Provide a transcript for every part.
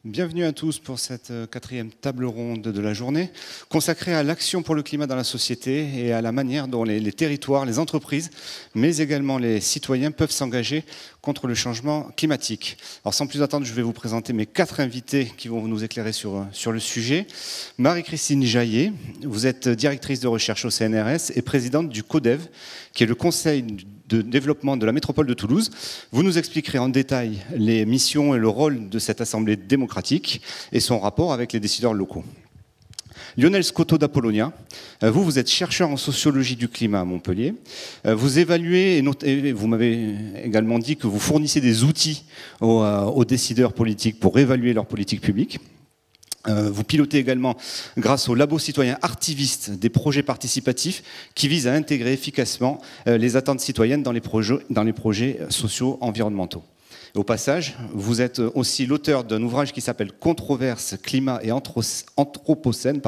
Bienvenue à tous pour cette quatrième table ronde de la journée, consacrée à l'action pour le climat dans la société et à la manière dont les territoires, les entreprises, mais également les citoyens peuvent s'engager contre le changement climatique. Alors sans plus attendre, je vais vous présenter mes 4 invités qui vont nous éclairer sur le sujet. Marie-Christine Jaillet, vous êtes directrice de recherche au CNRS et présidente du CODEV, qui est le conseil de développement de la métropole de Toulouse. Vous nous expliquerez en détail les missions et le rôle de cette assemblée démocratique et son rapport avec les décideurs locaux. Lionel Scotto d'Apollonia, vous êtes chercheur en sociologie du climat à Montpellier. Vous évaluez, et vous m'avez également dit que vous fournissez des outils aux décideurs politiques pour évaluer leur politique publique. Vous pilotez également, grâce au labo citoyen Artiviste, des projets participatifs qui visent à intégrer efficacement les attentes citoyennes dans les projets sociaux environnementaux. Au passage, vous êtes aussi l'auteur d'un ouvrage qui s'appelle Controverse, climat et anthropocène,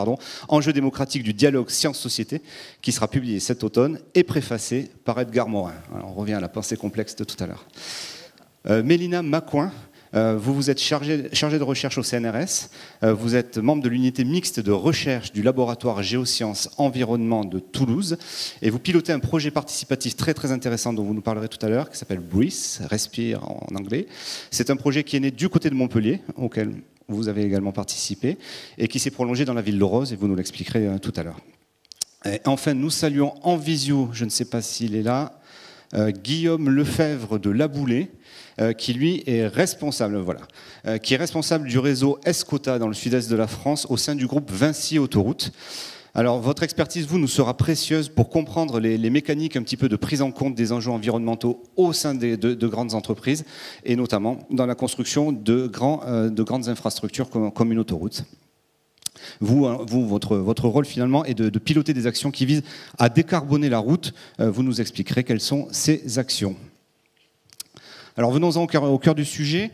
enjeux démocratiques du dialogue science-société, qui sera publié cet automne et préfacé par Edgar Morin. Alors, on revient à la pensée complexe de tout à l'heure. Mélina Macoin, vous êtes chargée de recherche au CNRS, vous êtes membre de l'unité mixte de recherche du laboratoire Géosciences Environnement de Toulouse et vous pilotez un projet participatif très très intéressant dont vous nous parlerez tout à l'heure qui s'appelle Breathe, respire en anglais. C'est un projet qui est né du côté de Montpellier, auquel vous avez également participé et qui s'est prolongé dans la ville de Rose et vous nous l'expliquerez tout à l'heure. Et enfin, nous saluons en visio, je ne sais pas s'il est là, Guillaume Lefebvre de Laboulé, qui lui est responsable, qui est responsable du réseau Escota dans le sud-est de la France au sein du groupe Vinci Autoroute. Alors votre expertise, nous sera précieuse pour comprendre les mécaniques un petit peu de prise en compte des enjeux environnementaux au sein de grandes entreprises et notamment dans la construction de grandes infrastructures comme une autoroute. Votre rôle finalement est de piloter des actions qui visent à décarboner la route. Vous nous expliquerez quelles sont ces actions. Alors venons-en au cœur du sujet.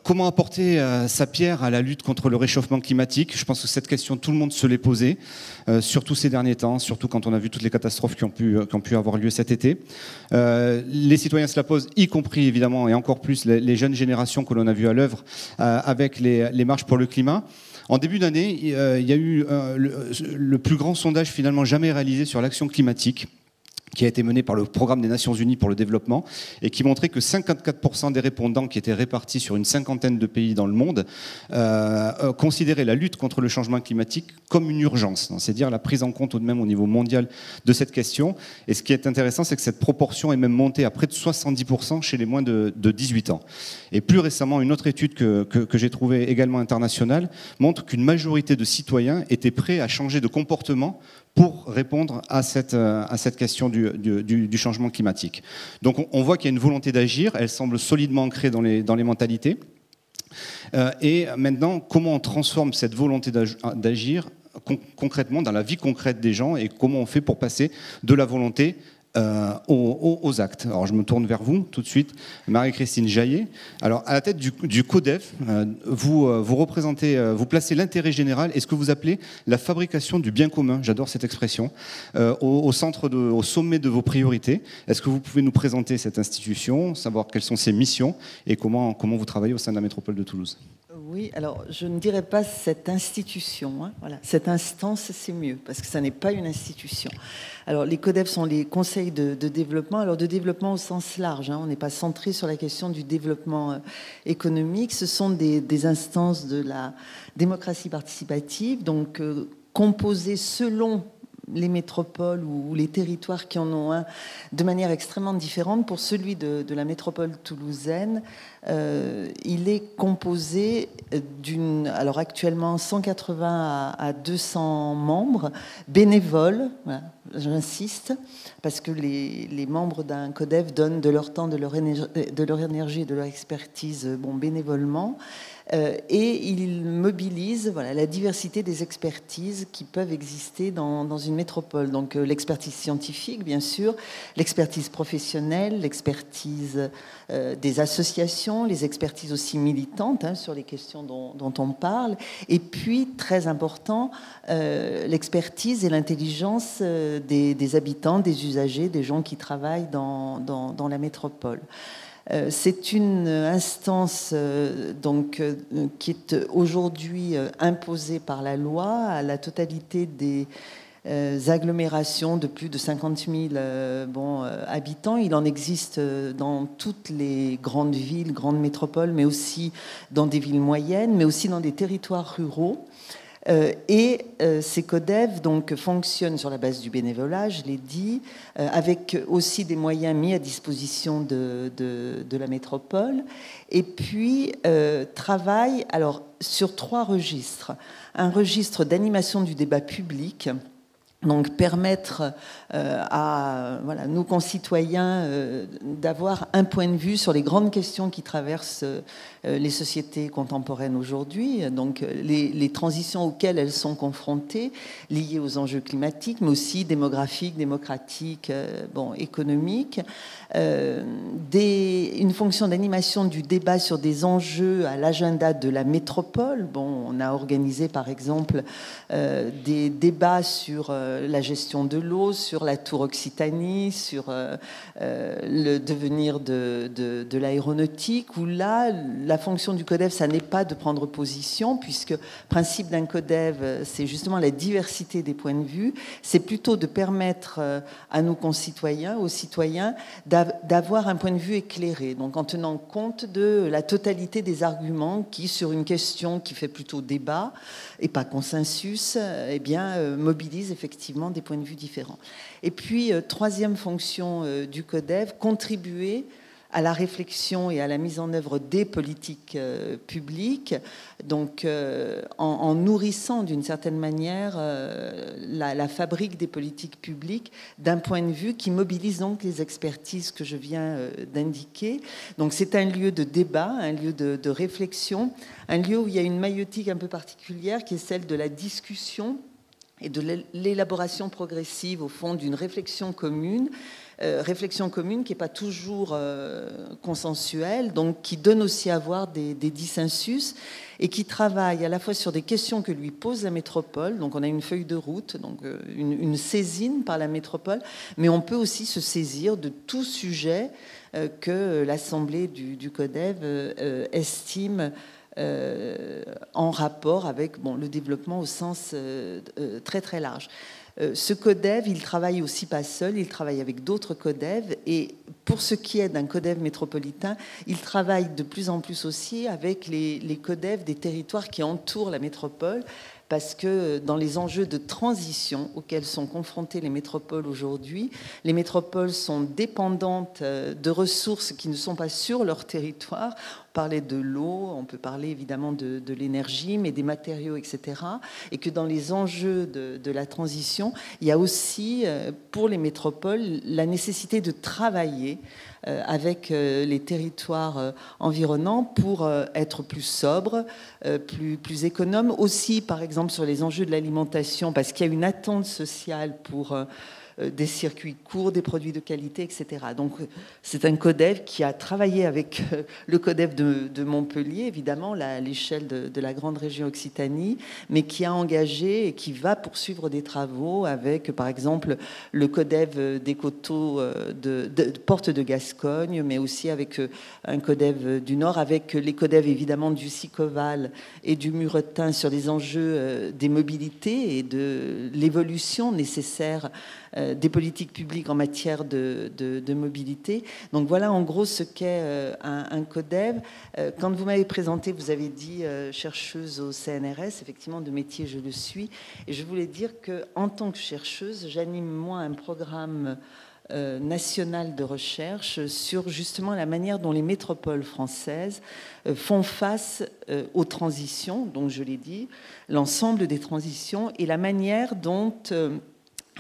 Comment apporter sa pierre à la lutte contre le réchauffement climatique? Je pense que cette question, tout le monde se l'est posée, surtout ces derniers temps, surtout quand on a vu toutes les catastrophes qui ont pu avoir lieu cet été. Les citoyens se la posent, y compris évidemment, et encore plus les jeunes générations que l'on a vues à l'œuvre avec les marches pour le climat. En début d'année, il y a eu le plus grand sondage finalement jamais réalisé sur l'action climatique, qui a été mené par le Programme des Nations Unies pour le développement et qui montrait que 54% des répondants qui étaient répartis sur une cinquantaine de pays dans le monde considéraient la lutte contre le changement climatique comme une urgence, c'est-à-dire la prise en compte tout de même au niveau mondial de cette question. Et ce qui est intéressant, c'est que cette proportion est même montée à près de 70% chez les moins de 18 ans. Et plus récemment, une autre étude que j'ai trouvée également internationale montre qu'une majorité de citoyens étaient prêts à changer de comportement pour répondre à cette question du changement climatique. Donc on voit qu'il y a une volonté d'agir, elle semble solidement ancrée dans les mentalités. Et maintenant, comment on transforme cette volonté d'agir concrètement dans la vie concrète des gens et comment on fait pour passer de la volonté aux actes. Alors je me tourne vers vous tout de suite, Marie-Christine Jaillet. Alors à la tête du CODEV, vous placez l'intérêt général et ce que vous appelez la fabrication du bien commun, j'adore cette expression, au sommet de vos priorités. Est-ce que vous pouvez nous présenter cette institution, savoir quelles sont ses missions et comment vous travaillez au sein de la métropole de Toulouse? Oui, alors je ne dirais pas cette institution, voilà. Cette instance c'est mieux, parce que ça n'est pas une institution. Alors les CODEV sont les conseils de développement, alors de développement au sens large, on n'est pas centré sur la question du développement économique, ce sont des instances de la démocratie participative, donc composées selon les métropoles ou les territoires qui en ont un de manière extrêmement différente. Pour celui de la métropole toulousaine, il est composé alors actuellement 180 à 200 membres bénévoles, voilà, j'insiste, parce que les membres d'un CODEV donnent de leur temps, de leur énergie et de leur expertise bénévolement. Et il mobilise la diversité des expertises qui peuvent exister dans une métropole. Donc l'expertise scientifique, bien sûr, l'expertise professionnelle, l'expertise des associations, les expertises aussi militantes sur les questions dont on parle, et puis, très important, l'expertise et l'intelligence des habitants, des usagers, des gens qui travaillent dans la métropole. C'est une instance donc, qui est aujourd'hui imposée par la loi à la totalité des agglomérations de plus de 50 000 habitants. Il en existe dans toutes les grandes villes, grandes métropoles, mais aussi dans des villes moyennes, mais aussi dans des territoires ruraux. Ces CODEV donc, fonctionnent sur la base du bénévolat, je l'ai dit, avec aussi des moyens mis à disposition de la métropole, et puis travaillent alors, sur 3 registres. Un registre d'animation du débat public, donc permettre à nos concitoyens d'avoir un point de vue sur les grandes questions qui traversent les sociétés contemporaines aujourd'hui, donc les transitions auxquelles elles sont confrontées, liées aux enjeux climatiques, mais aussi démographiques, démocratiques, économiques. Une fonction d'animation du débat sur des enjeux à l'agenda de la métropole. On a organisé par exemple des débats sur la gestion de l'eau, sur la tour Occitanie, sur le devenir de l'aéronautique, où là, la fonction du CODEV, ça n'est pas de prendre position, puisque le principe d'un CODEV, c'est justement la diversité des points de vue, c'est plutôt de permettre à nos concitoyens, aux citoyens, d'avoir un point de vue éclairé, donc en tenant compte de la totalité des arguments qui, sur une question qui fait plutôt débat et pas consensus, mobilisent effectivement des points de vue différents. Et puis, troisième fonction du CODEV, contribuer à la réflexion et à la mise en œuvre des politiques publiques, donc en nourrissant d'une certaine manière la fabrique des politiques publiques d'un point de vue qui mobilise donc les expertises que je viens d'indiquer. Donc c'est un lieu de débat, un lieu de réflexion, un lieu où il y a une maïeutique un peu particulière qui est celle de la discussion et de l'élaboration progressive, au fond, d'une réflexion commune qui n'est pas toujours consensuelle, donc qui donne aussi à voir des dissensus et qui travaille à la fois sur des questions que lui pose la métropole, donc on a une feuille de route, donc une saisine par la métropole, mais on peut aussi se saisir de tout sujet que l'Assemblée du CODEV estime en rapport avec le développement au sens très très large. Ce CODEV, il travaille aussi pas seul, il travaille avec d'autres CODEV, et pour ce qui est d'un CODEV métropolitain, il travaille de plus en plus aussi avec les CODEV des territoires qui entourent la métropole, parce que dans les enjeux de transition auxquels sont confrontées les métropoles aujourd'hui, les métropoles sont dépendantes de ressources qui ne sont pas sur leur territoire. On parlait de l'eau, on peut parler évidemment de l'énergie, mais des matériaux, etc. Et que dans les enjeux de la transition, il y a aussi, pour les métropoles, la nécessité de travailler avec les territoires environnants pour être plus sobre, plus économe. Aussi, par exemple, sur les enjeux de l'alimentation, parce qu'il y a une attente sociale pour des circuits courts, des produits de qualité, etc. Donc, c'est un CODEV qui a travaillé avec le CODEV de Montpellier, évidemment, à l'échelle de la grande région Occitanie, mais qui a engagé et qui va poursuivre des travaux avec, par exemple, le CODEV des coteaux de Porte de Gascogne, mais aussi avec un CODEV du Nord, avec les CODEV, évidemment, du Sicoval et du Muretin sur les enjeux des mobilités et de l'évolution nécessaire des politiques publiques en matière de mobilité. Donc voilà en gros ce qu'est un CODEV. Quand vous m'avez présenté, vous avez dit chercheuse au CNRS, effectivement de métier je le suis, et je voulais dire qu'en tant que chercheuse, j'anime moi un programme national de recherche sur justement la manière dont les métropoles françaises font face aux transitions, donc je l'ai dit, l'ensemble des transitions et la manière dont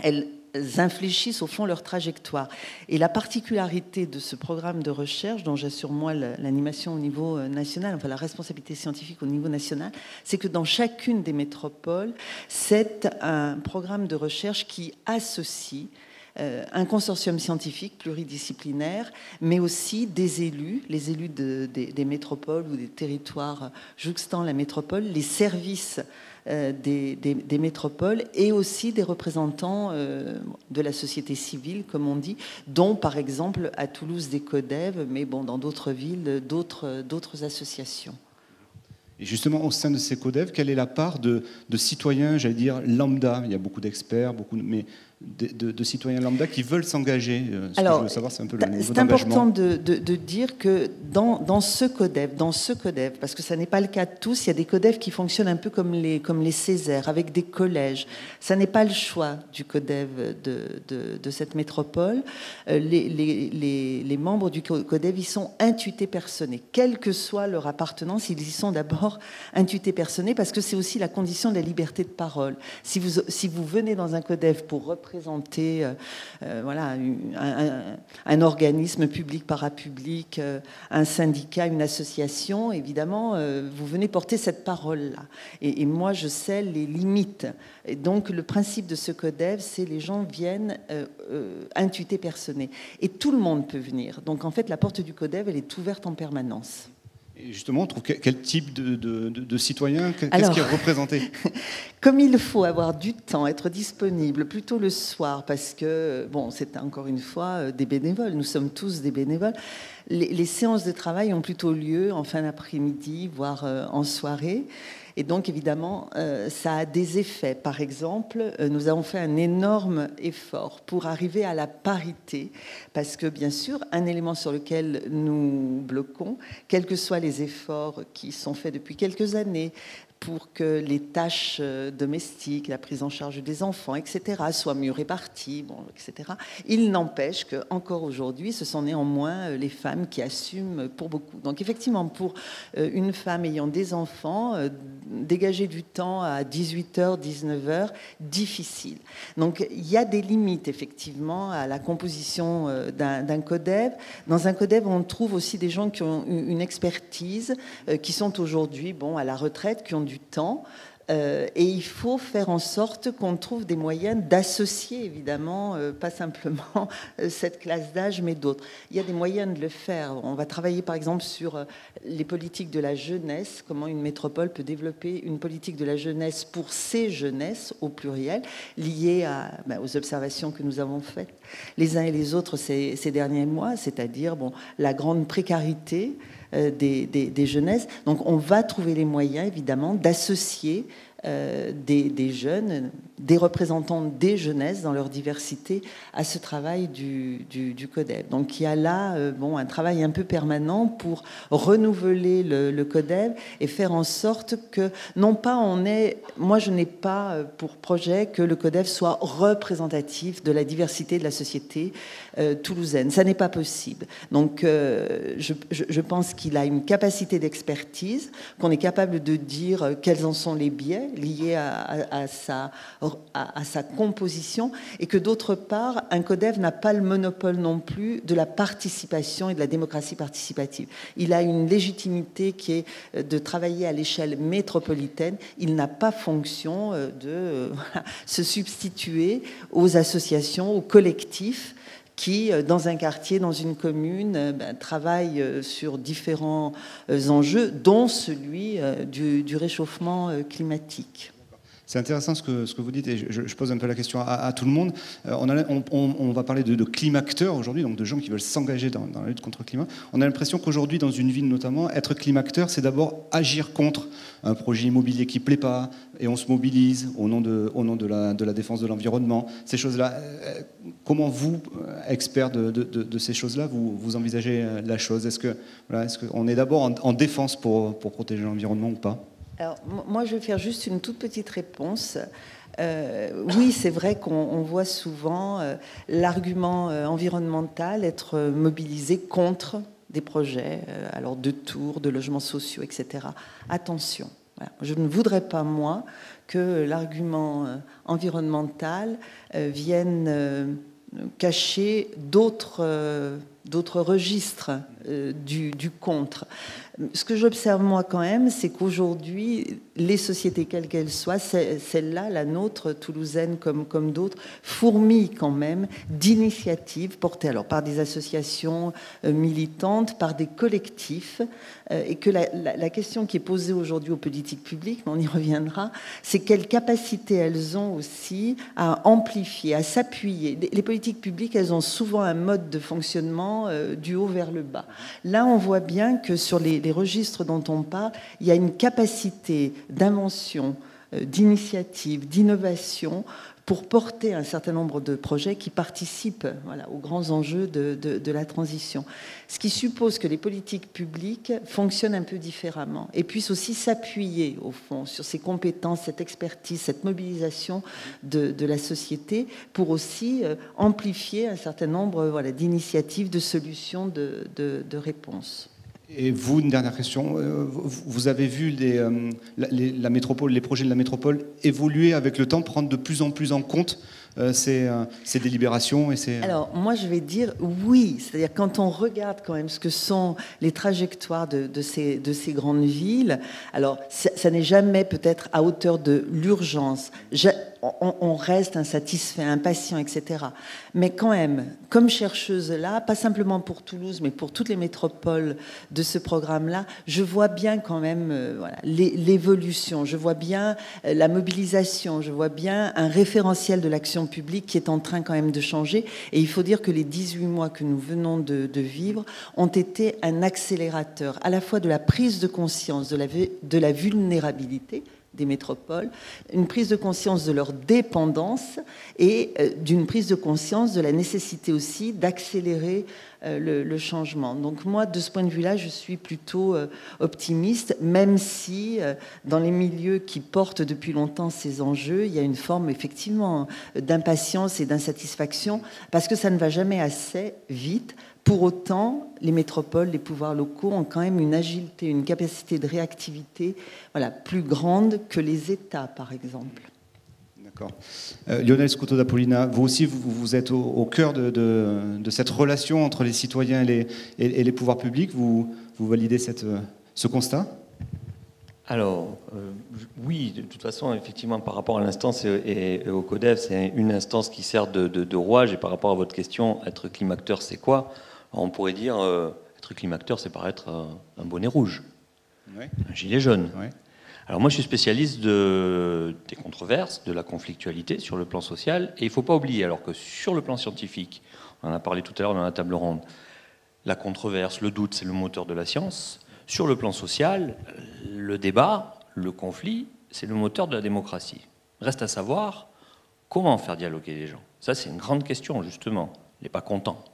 elles infléchissent au fond leur trajectoire. Et la particularité de ce programme de recherche, dont j'assure moi l'animation au niveau national, enfin la responsabilité scientifique au niveau national, c'est que dans chacune des métropoles, c'est un programme de recherche qui associe un consortium scientifique pluridisciplinaire, mais aussi des élus, les élus des métropoles ou des territoires jouxtant la métropole, les services des métropoles et aussi des représentants de la société civile, comme on dit, dont par exemple à Toulouse des CODEV, mais bon, dans d'autres villes, d'autres associations. Et justement, au sein de ces CODEV, quelle est la part de citoyens, j'allais dire, lambda? Il y a beaucoup d'experts, mais de citoyens lambda qui veulent s'engager. Ce que je veux savoir, c'est un peu le niveau d'engagement. C'est important de dire que dans ce CODEV, parce que ça n'est pas le cas de tous, il y a des CODEV qui fonctionnent un peu comme les Césaires, avec des collèges. Ça n'est pas le choix du CODEV de cette métropole. Les membres du CODEV, ils sont intuités personnés. Quelle que soit leur appartenance, ils y sont d'abord intuités personnés, parce que c'est aussi la condition de la liberté de parole. Si vous venez dans un CODEV pour représenter voilà, un organisme public, parapublic, un syndicat, une association, évidemment, vous venez porter cette parole-là. Et moi, je sais les limites. Et donc, le principe de ce CODEV, c'est les gens viennent intuités personnés. Et tout le monde peut venir. Donc, en fait, la porte du CODEV, elle est ouverte en permanence. Et justement, on trouve quel type de citoyen, qu'est-ce qui est représenté? Comme il faut avoir du temps, être disponible plutôt le soir, parce que, bon, c'est encore une fois des bénévoles, nous sommes tous des bénévoles. Les séances de travail ont plutôt lieu en fin d'après-midi, voire en soirée. Et donc, évidemment, ça a des effets. Par exemple, nous avons fait un énorme effort pour arriver à la parité, parce que, bien sûr, un élément sur lequel nous bloquons, quels que soient les efforts qui sont faits depuis quelques années, pour que les tâches domestiques, la prise en charge des enfants, etc., soient mieux réparties, bon, etc. Il n'empêche qu'encore aujourd'hui, ce sont néanmoins les femmes qui assument pour beaucoup. Donc effectivement, pour une femme ayant des enfants, dégager du temps à 18h, 19h, difficile. Donc il y a des limites, effectivement, à la composition d'un CODEV. Dans un CODEV, on trouve aussi des gens qui ont une expertise, qui sont aujourd'hui à la retraite, qui ont du temps. Et il faut faire en sorte qu'on trouve des moyens d'associer, évidemment, pas simplement cette classe d'âge, mais d'autres. Il y a des moyens de le faire. On va travailler, par exemple, sur les politiques de la jeunesse, comment une métropole peut développer une politique de la jeunesse pour ses jeunesses, au pluriel, liées aux observations que nous avons faites les uns et les autres ces derniers mois, c'est-à-dire la grande précarité des jeunesses. Donc on va trouver les moyens, évidemment, d'associer des jeunes, des représentants des jeunesses dans leur diversité à ce travail du CODEV. Donc il y a là un travail un peu permanent pour renouveler le CODEV et faire en sorte que, non pas moi je n'ai pas pour projet que le CODEV soit représentatif de la diversité de la société toulousaine. Ça n'est pas possible. Donc je pense qu'il a une capacité d'expertise, qu'on est capable de dire quels en sont les biais liés à sa composition, et que d'autre part, un CODEV n'a pas le monopole non plus de la participation et de la démocratie participative. Il a une légitimité qui est de travailler à l'échelle métropolitaine. Il n'a pas fonction de se substituer aux associations, aux collectifs qui, dans un quartier, dans une commune, travaillent sur différents enjeux, dont celui du réchauffement climatique. C'est intéressant ce que vous dites, et je pose un peu la question à tout le monde. On va parler de climacteurs aujourd'hui, donc de gens qui veulent s'engager dans la lutte contre le climat. On a l'impression qu'aujourd'hui, dans une ville notamment, être climacteur, c'est d'abord agir contre un projet immobilier qui ne plaît pas, et on se mobilise au nom de la défense de l'environnement. Ces choses-là, comment vous, experts de ces choses-là, vous envisagez la chose? Est-ce qu'on est d'abord en défense pour protéger l'environnement ou pas? Alors, moi, je vais faire juste une toute petite réponse. Oui, c'est vrai qu'on voit souvent l'argument environnemental être mobilisé contre des projets, alors de tours, de logements sociaux, etc. Attention, voilà. Je ne voudrais pas, moi, que l'argument environnemental vienne cacher d'autres d'autres registres du contre. Ce que j'observe moi quand même, c'est qu'aujourd'hui, les sociétés quelles qu'elles soient, celle-là, la nôtre, toulousaine comme d'autres, fourmillent quand même d'initiatives portées alors par des associations militantes, par des collectifs, et que la question qui est posée aujourd'hui aux politiques publiques, on y reviendra, c'est quelle capacité elles ont aussi à amplifier, à s'appuyer. Les politiques publiques, elles ont souvent un mode de fonctionnement du haut vers le bas. Là, on voit bien que sur les registres dont on parle, il y a une capacité d'invention, d'initiative, d'innovation pour porter un certain nombre de projets qui participent aux grands enjeux de la transition. Ce qui suppose que les politiques publiques fonctionnent un peu différemment et puissent aussi s'appuyer, au fond, sur ces compétences, cette expertise, cette mobilisation de la société pour aussi amplifier un certain nombre d'initiatives, de solutions, de réponses. Et vous, une dernière question. Vous avez vu la métropole, les projets de la métropole évoluer avec le temps, prendre de plus en plus en compte ces délibérations et ces... Alors, moi, je vais dire oui. C'est-à-dire, quand on regarde quand même ce que sont les trajectoires de ces grandes villes, alors, ça n'est jamais peut-être à hauteur de l'urgence. On reste insatisfait, impatient, etc. Mais quand même, comme chercheuse là, pas simplement pour Toulouse, mais pour toutes les métropoles de ce programme-là, je vois bien quand même l'évolution, je vois bien la mobilisation, je vois bien un référentiel de l'action publique qui est en train quand même de changer. Et il faut dire que les 18 mois que nous venons de vivre ont été un accélérateur à la fois de la prise de conscience de la vulnérabilité des métropoles, une prise de conscience de leur dépendance et d'une prise de conscience de la nécessité aussi d'accélérer le changement. Donc moi, de ce point de vue-là, je suis plutôt optimiste, même si dans les milieux qui portent depuis longtemps ces enjeux, il y a une forme effectivement d'impatience et d'insatisfaction, parce que ça ne va jamais assez vite. Pour autant, les métropoles, les pouvoirs locaux ont quand même une agilité, une capacité de réactivité plus grande que les États, par exemple. D'accord. Lionel Scotto d'Apollina, vous aussi, vous êtes au cœur de cette relation entre les citoyens et les pouvoirs publics. Vous validez ce constat ? Alors, oui, de toute façon, effectivement, par rapport à l'instance et au CODEV, c'est une instance qui sert de rouage. Et par rapport à votre question, être climacteur, c'est quoi ? On pourrait dire, être climacteur, c'est paraître un bonnet rouge, ouais. Un gilet jaune. Ouais. Alors moi, je suis spécialiste des controverses, de la conflictualité sur le plan social. Et il ne faut pas oublier, alors que sur le plan scientifique, on en a parlé tout à l'heure dans la table ronde, la controverse, le doute, c'est le moteur de la science. Sur le plan social, le débat, le conflit, c'est le moteur de la démocratie. Reste à savoir comment faire dialoguer les gens. Ça, c'est une grande question, justement. Les pas contents,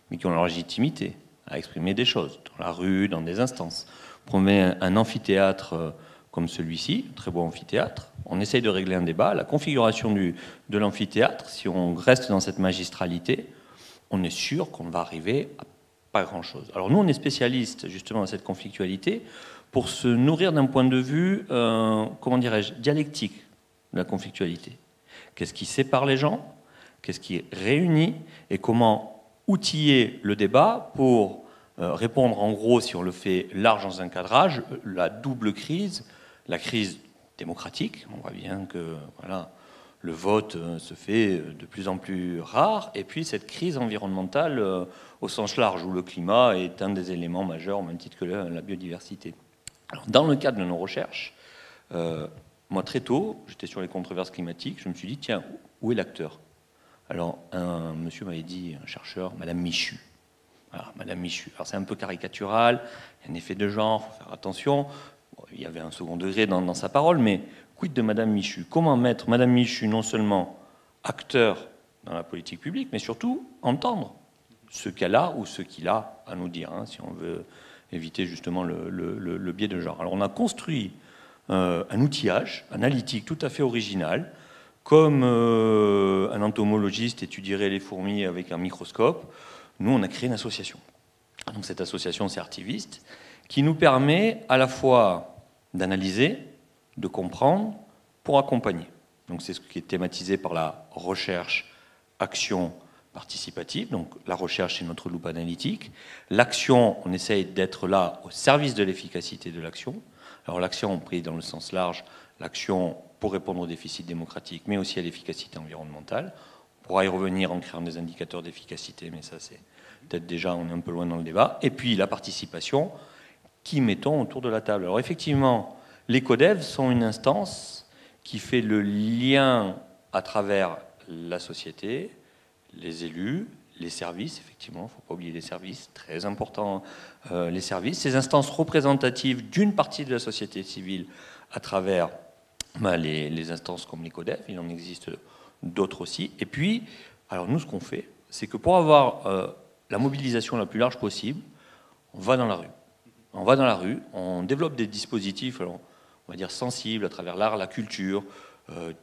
mais qui ont leur légitimité à exprimer des choses, dans la rue, dans des instances. On met un amphithéâtre comme celui-ci, un très beau amphithéâtre, on essaye de régler un débat. La configuration de l'amphithéâtre, si on reste dans cette magistralité, on est sûr qu'on va arriver à pas grand-chose. Alors nous, on est spécialistes justement dans cette conflictualité pour se nourrir d'un point de vue, comment dirais-je, dialectique de la conflictualité. Qu'est-ce qui sépare les gens ? Qu'est-ce qui réunit ? Et comment outiller le débat pour répondre, en gros, si on le fait large dans un cadrage, la double crise, la crise démocratique. On voit bien que le vote se fait de plus en plus rare, et puis cette crise environnementale au sens large, où le climat est un des éléments majeurs, au même titre que la biodiversité. Alors, dans le cadre de nos recherches, moi très tôt, j'étais sur les controverses climatiques, je me suis dit, tiens, où est l'acteur ? Alors, un monsieur m'avait dit, un chercheur, Madame Michu. Alors, Madame Michu. Alors, c'est un peu caricatural, il y a un effet de genre, il faut faire attention. Bon, il y avait un second degré dans sa parole, mais quid de Madame Michu ? Comment mettre Madame Michu non seulement acteur dans la politique publique, mais surtout entendre ce qu'elle a ou ce qu'il a à nous dire, hein, si on veut éviter justement le biais de genre. Alors, on a construit un outillage analytique tout à fait original, comme un entomologiste étudierait les fourmis avec un microscope. Nous, on a créé une association. Donc, cette association, c'est Artiviste, qui nous permet à la fois d'analyser, de comprendre, pour accompagner. Donc, c'est ce qui est thématisé par la recherche, action, participative, donc la recherche c'est notre loupe analytique. L'action, on essaye d'être là au service de l'efficacité de l'action. Alors l'action, prise dans le sens large, l'action pour répondre au déficit démocratique, mais aussi à l'efficacité environnementale. On pourra y revenir en créant des indicateurs d'efficacité, mais ça c'est peut-être déjà, on est un peu loin dans le débat. Et puis la participation, qui mettons autour de la table. Alors effectivement, les CODEV sont une instance qui fait le lien à travers la société, les élus, les services, effectivement, il ne faut pas oublier les services, très important, les services, ces instances représentatives d'une partie de la société civile à travers les instances comme les CODEV, il en existe d'autres aussi. Et puis, alors nous, ce qu'on fait, c'est que pour avoir la mobilisation la plus large possible, on va dans la rue. On va dans la rue, on développe des dispositifs, alors, on va dire sensibles, à travers l'art, la culture,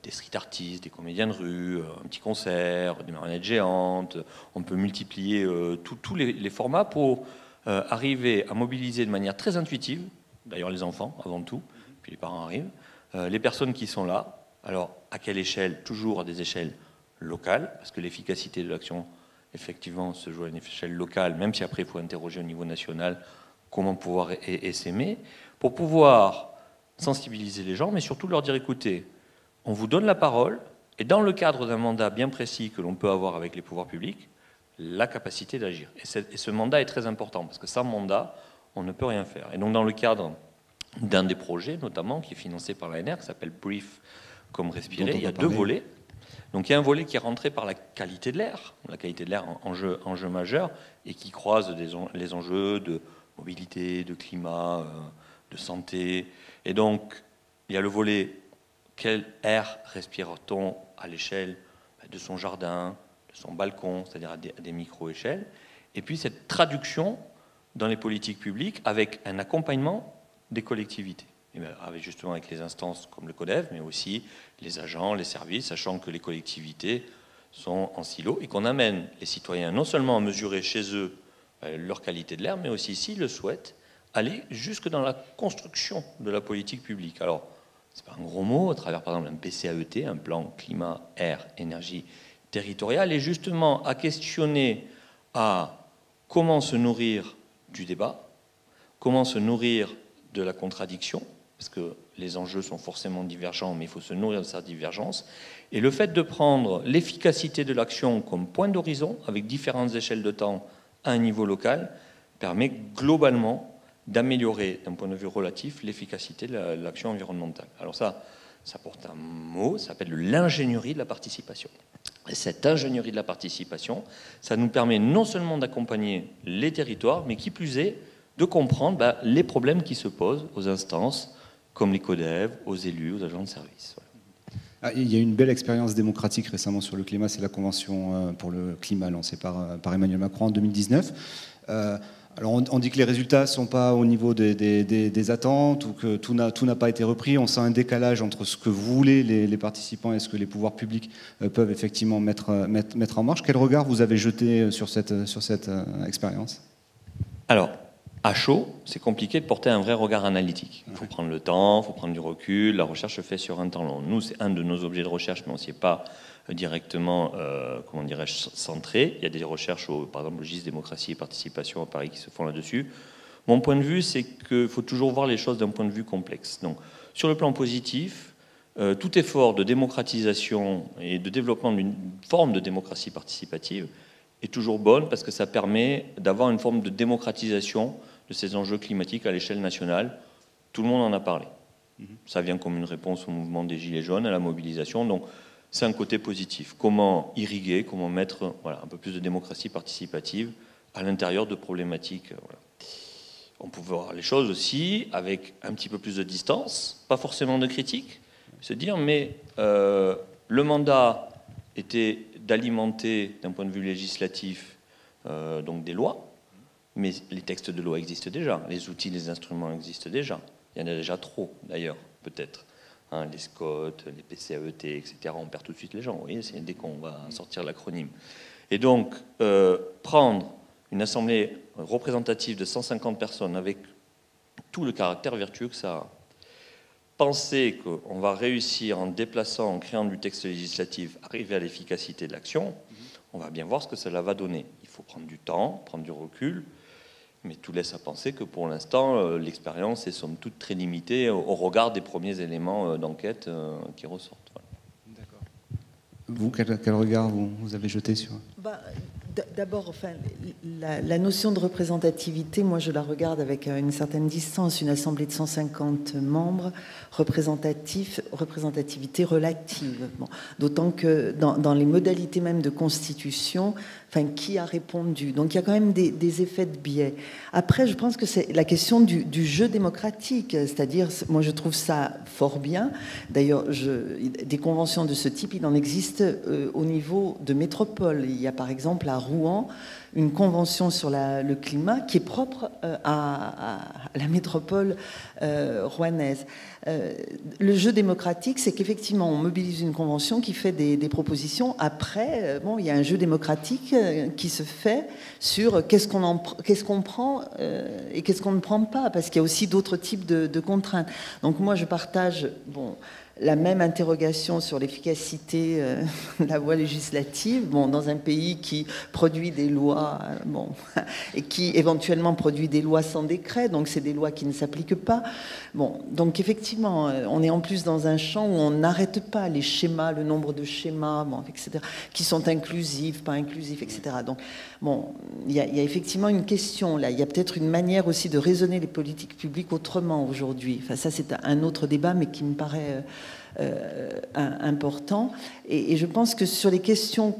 des street artistes, des comédiens de rue, un petit concert, des marionnettes géantes. On peut multiplier tous les formats pour arriver à mobiliser de manière très intuitive, d'ailleurs les enfants avant tout, puis les parents arrivent, les personnes qui sont là. Alors, à quelle échelle? Toujours à des échelles locales, parce que l'efficacité de l'action, effectivement, se joue à une échelle locale, même si après il faut interroger au niveau national comment pouvoir s'aimer, pour pouvoir sensibiliser les gens, mais surtout leur dire, écoutez, on vous donne la parole, et dans le cadre d'un mandat bien précis que l'on peut avoir avec les pouvoirs publics, la capacité d'agir. Et ce mandat est très important, parce que sans mandat, on ne peut rien faire. Et donc dans le cadre d'un des projets, notamment, qui est financé par l'ANR, qui s'appelle Brief comme respirer, il y a deux volets. Donc il y a un volet qui est rentré par la qualité de l'air, enjeu majeur, et qui croise les enjeux de mobilité, de climat, de santé. Et donc, il y a le volet quel air respire-t-on à l'échelle de son jardin, de son balcon, c'est-à-dire à des micro-échelles. Et puis cette traduction dans les politiques publiques avec un accompagnement des collectivités. Et bien, justement avec les instances comme le CODEV, mais aussi les agents, les services, sachant que les collectivités sont en silo et qu'on amène les citoyens non seulement à mesurer chez eux leur qualité de l'air, mais aussi, s'ils le souhaitent, aller jusque dans la construction de la politique publique. Alors, c'est pas un gros mot, à travers par exemple un PCAET, un plan climat, air, énergie territorial, et justement à questionner à comment se nourrir du débat, comment se nourrir de la contradiction, parce que les enjeux sont forcément divergents, mais il faut se nourrir de cette divergence, et le fait de prendre l'efficacité de l'action comme point d'horizon, avec différentes échelles de temps à un niveau local, permet globalement d'améliorer, d'un point de vue relatif, l'efficacité de l'action environnementale. Alors ça porte un mot, ça s'appelle l'ingénierie de la participation. Et cette ingénierie de la participation, ça nous permet non seulement d'accompagner les territoires, mais qui plus est, de comprendre les problèmes qui se posent aux instances, comme les CODEV, aux élus, aux agents de service. Voilà. Il y a une belle expérience démocratique récemment sur le climat, c'est la Convention pour le climat lancée par Emmanuel Macron en 2019. Alors on dit que les résultats ne sont pas au niveau des attentes ou que tout n'a pas été repris. On sent un décalage entre ce que voulaient les participants et ce que les pouvoirs publics peuvent effectivement mettre en marche. Quel regard vous avez jeté sur cette expérience? Alors, à chaud, c'est compliqué de porter un vrai regard analytique. Il faut prendre le temps, il faut prendre du recul. La recherche se fait sur un temps long. Nous, c'est un de nos objets de recherche, mais on ne s'y est pas directement, comment dirais-je, centré. Il y a des recherches, par exemple, le GIS Démocratie et Participation à Paris qui se font là-dessus. Mon point de vue, c'est qu'il faut toujours voir les choses d'un point de vue complexe. Donc, sur le plan positif, tout effort de démocratisation et de développement d'une forme de démocratie participative est toujours bonne parce que ça permet d'avoir une forme de démocratisation de ces enjeux climatiques à l'échelle nationale. Tout le monde en a parlé. Ça vient comme une réponse au mouvement des Gilets jaunes, à la mobilisation. Donc, c'est un côté positif. Comment irriguer, comment mettre un peu plus de démocratie participative à l'intérieur de problématiques. Voilà. On peut voir les choses aussi avec un petit peu plus de distance, pas forcément de critique, se dire mais le mandat était d'alimenter d'un point de vue législatif donc des lois, mais les textes de loi existent déjà, les outils, les instruments existent déjà. Il y en a déjà trop d'ailleurs, peut-être. Les SCOT, les PCAET, etc. On perd tout de suite les gens, vous voyez, c'est dès qu'on va sortir l'acronyme. Et donc, prendre une assemblée représentative de 150 personnes avec tout le caractère vertueux que ça a, penser qu'on va réussir en déplaçant, en créant du texte législatif, arriver à l'efficacité de l'action, On va bien voir ce que cela va donner. Il faut prendre du temps, prendre du recul, mais tout laisse à penser que pour l'instant, l'expérience est somme toute très limitée au regard des premiers éléments d'enquête qui ressortent. Voilà. D'accord. Vous, quel regard vous avez jeté sur... D'abord, enfin, la notion de représentativité, moi je la regarde avec une certaine distance. Une assemblée de 150 membres, représentativité relative. Bon. D'autant que dans les modalités même de constitution, enfin, qui a répondu? Donc il y a quand même des effets de biais. Après, je pense que c'est la question du jeu démocratique, c'est-à-dire, moi je trouve ça fort bien. D'ailleurs, des conventions de ce type, il en existe au niveau de métropole. Il y a par exemple à Rouen une convention sur le climat qui est propre à la métropole rouennaise. Le jeu démocratique, c'est qu'effectivement, on mobilise une convention qui fait des propositions. Après, il y a un jeu démocratique qui se fait sur qu'est-ce qu'on prend et qu'est-ce qu'on ne prend pas, parce qu'il y a aussi d'autres types de contraintes. Donc moi, je partage... la même interrogation sur l'efficacité de la voie législative, dans un pays qui produit des lois, et qui éventuellement produit des lois sans décret, donc c'est des lois qui ne s'appliquent pas. Donc effectivement, on est en plus dans un champ où on n'arrête pas les schémas, le nombre de schémas, etc., qui sont inclusifs, pas inclusifs, etc. Donc il y a effectivement une question là. Il y a peut-être une manière aussi de raisonner les politiques publiques autrement aujourd'hui. Enfin, ça c'est un autre débat, mais qui me paraît important. Et je pense que sur les questions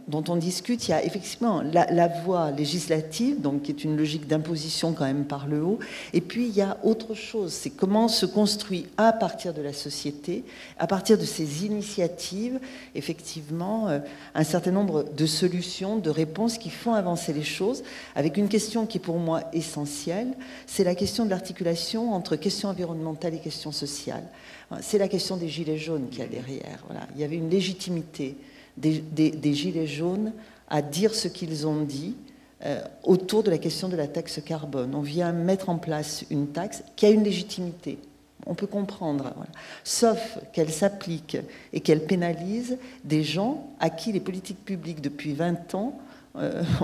dont on discute, il y a effectivement la voie législative, donc qui est une logique d'imposition quand même par le haut. Et puis il y a autre chose, c'est comment se construit à partir de la société, à partir de ces initiatives, effectivement, un certain nombre de solutions, de réponses qui font avancer les choses, avec une question qui est pour moi essentielle, c'est la question de l'articulation entre questions environnementales et questions sociales. C'est la question des gilets jaunes qu'il y a derrière. Voilà. Il y avait une légitimité des gilets jaunes à dire ce qu'ils ont dit autour de la question de la taxe carbone. On vient mettre en place une taxe qui a une légitimité. On peut comprendre, voilà. Sauf qu'elle s'applique et qu'elle pénalise des gens à qui les politiques publiques depuis 20 ans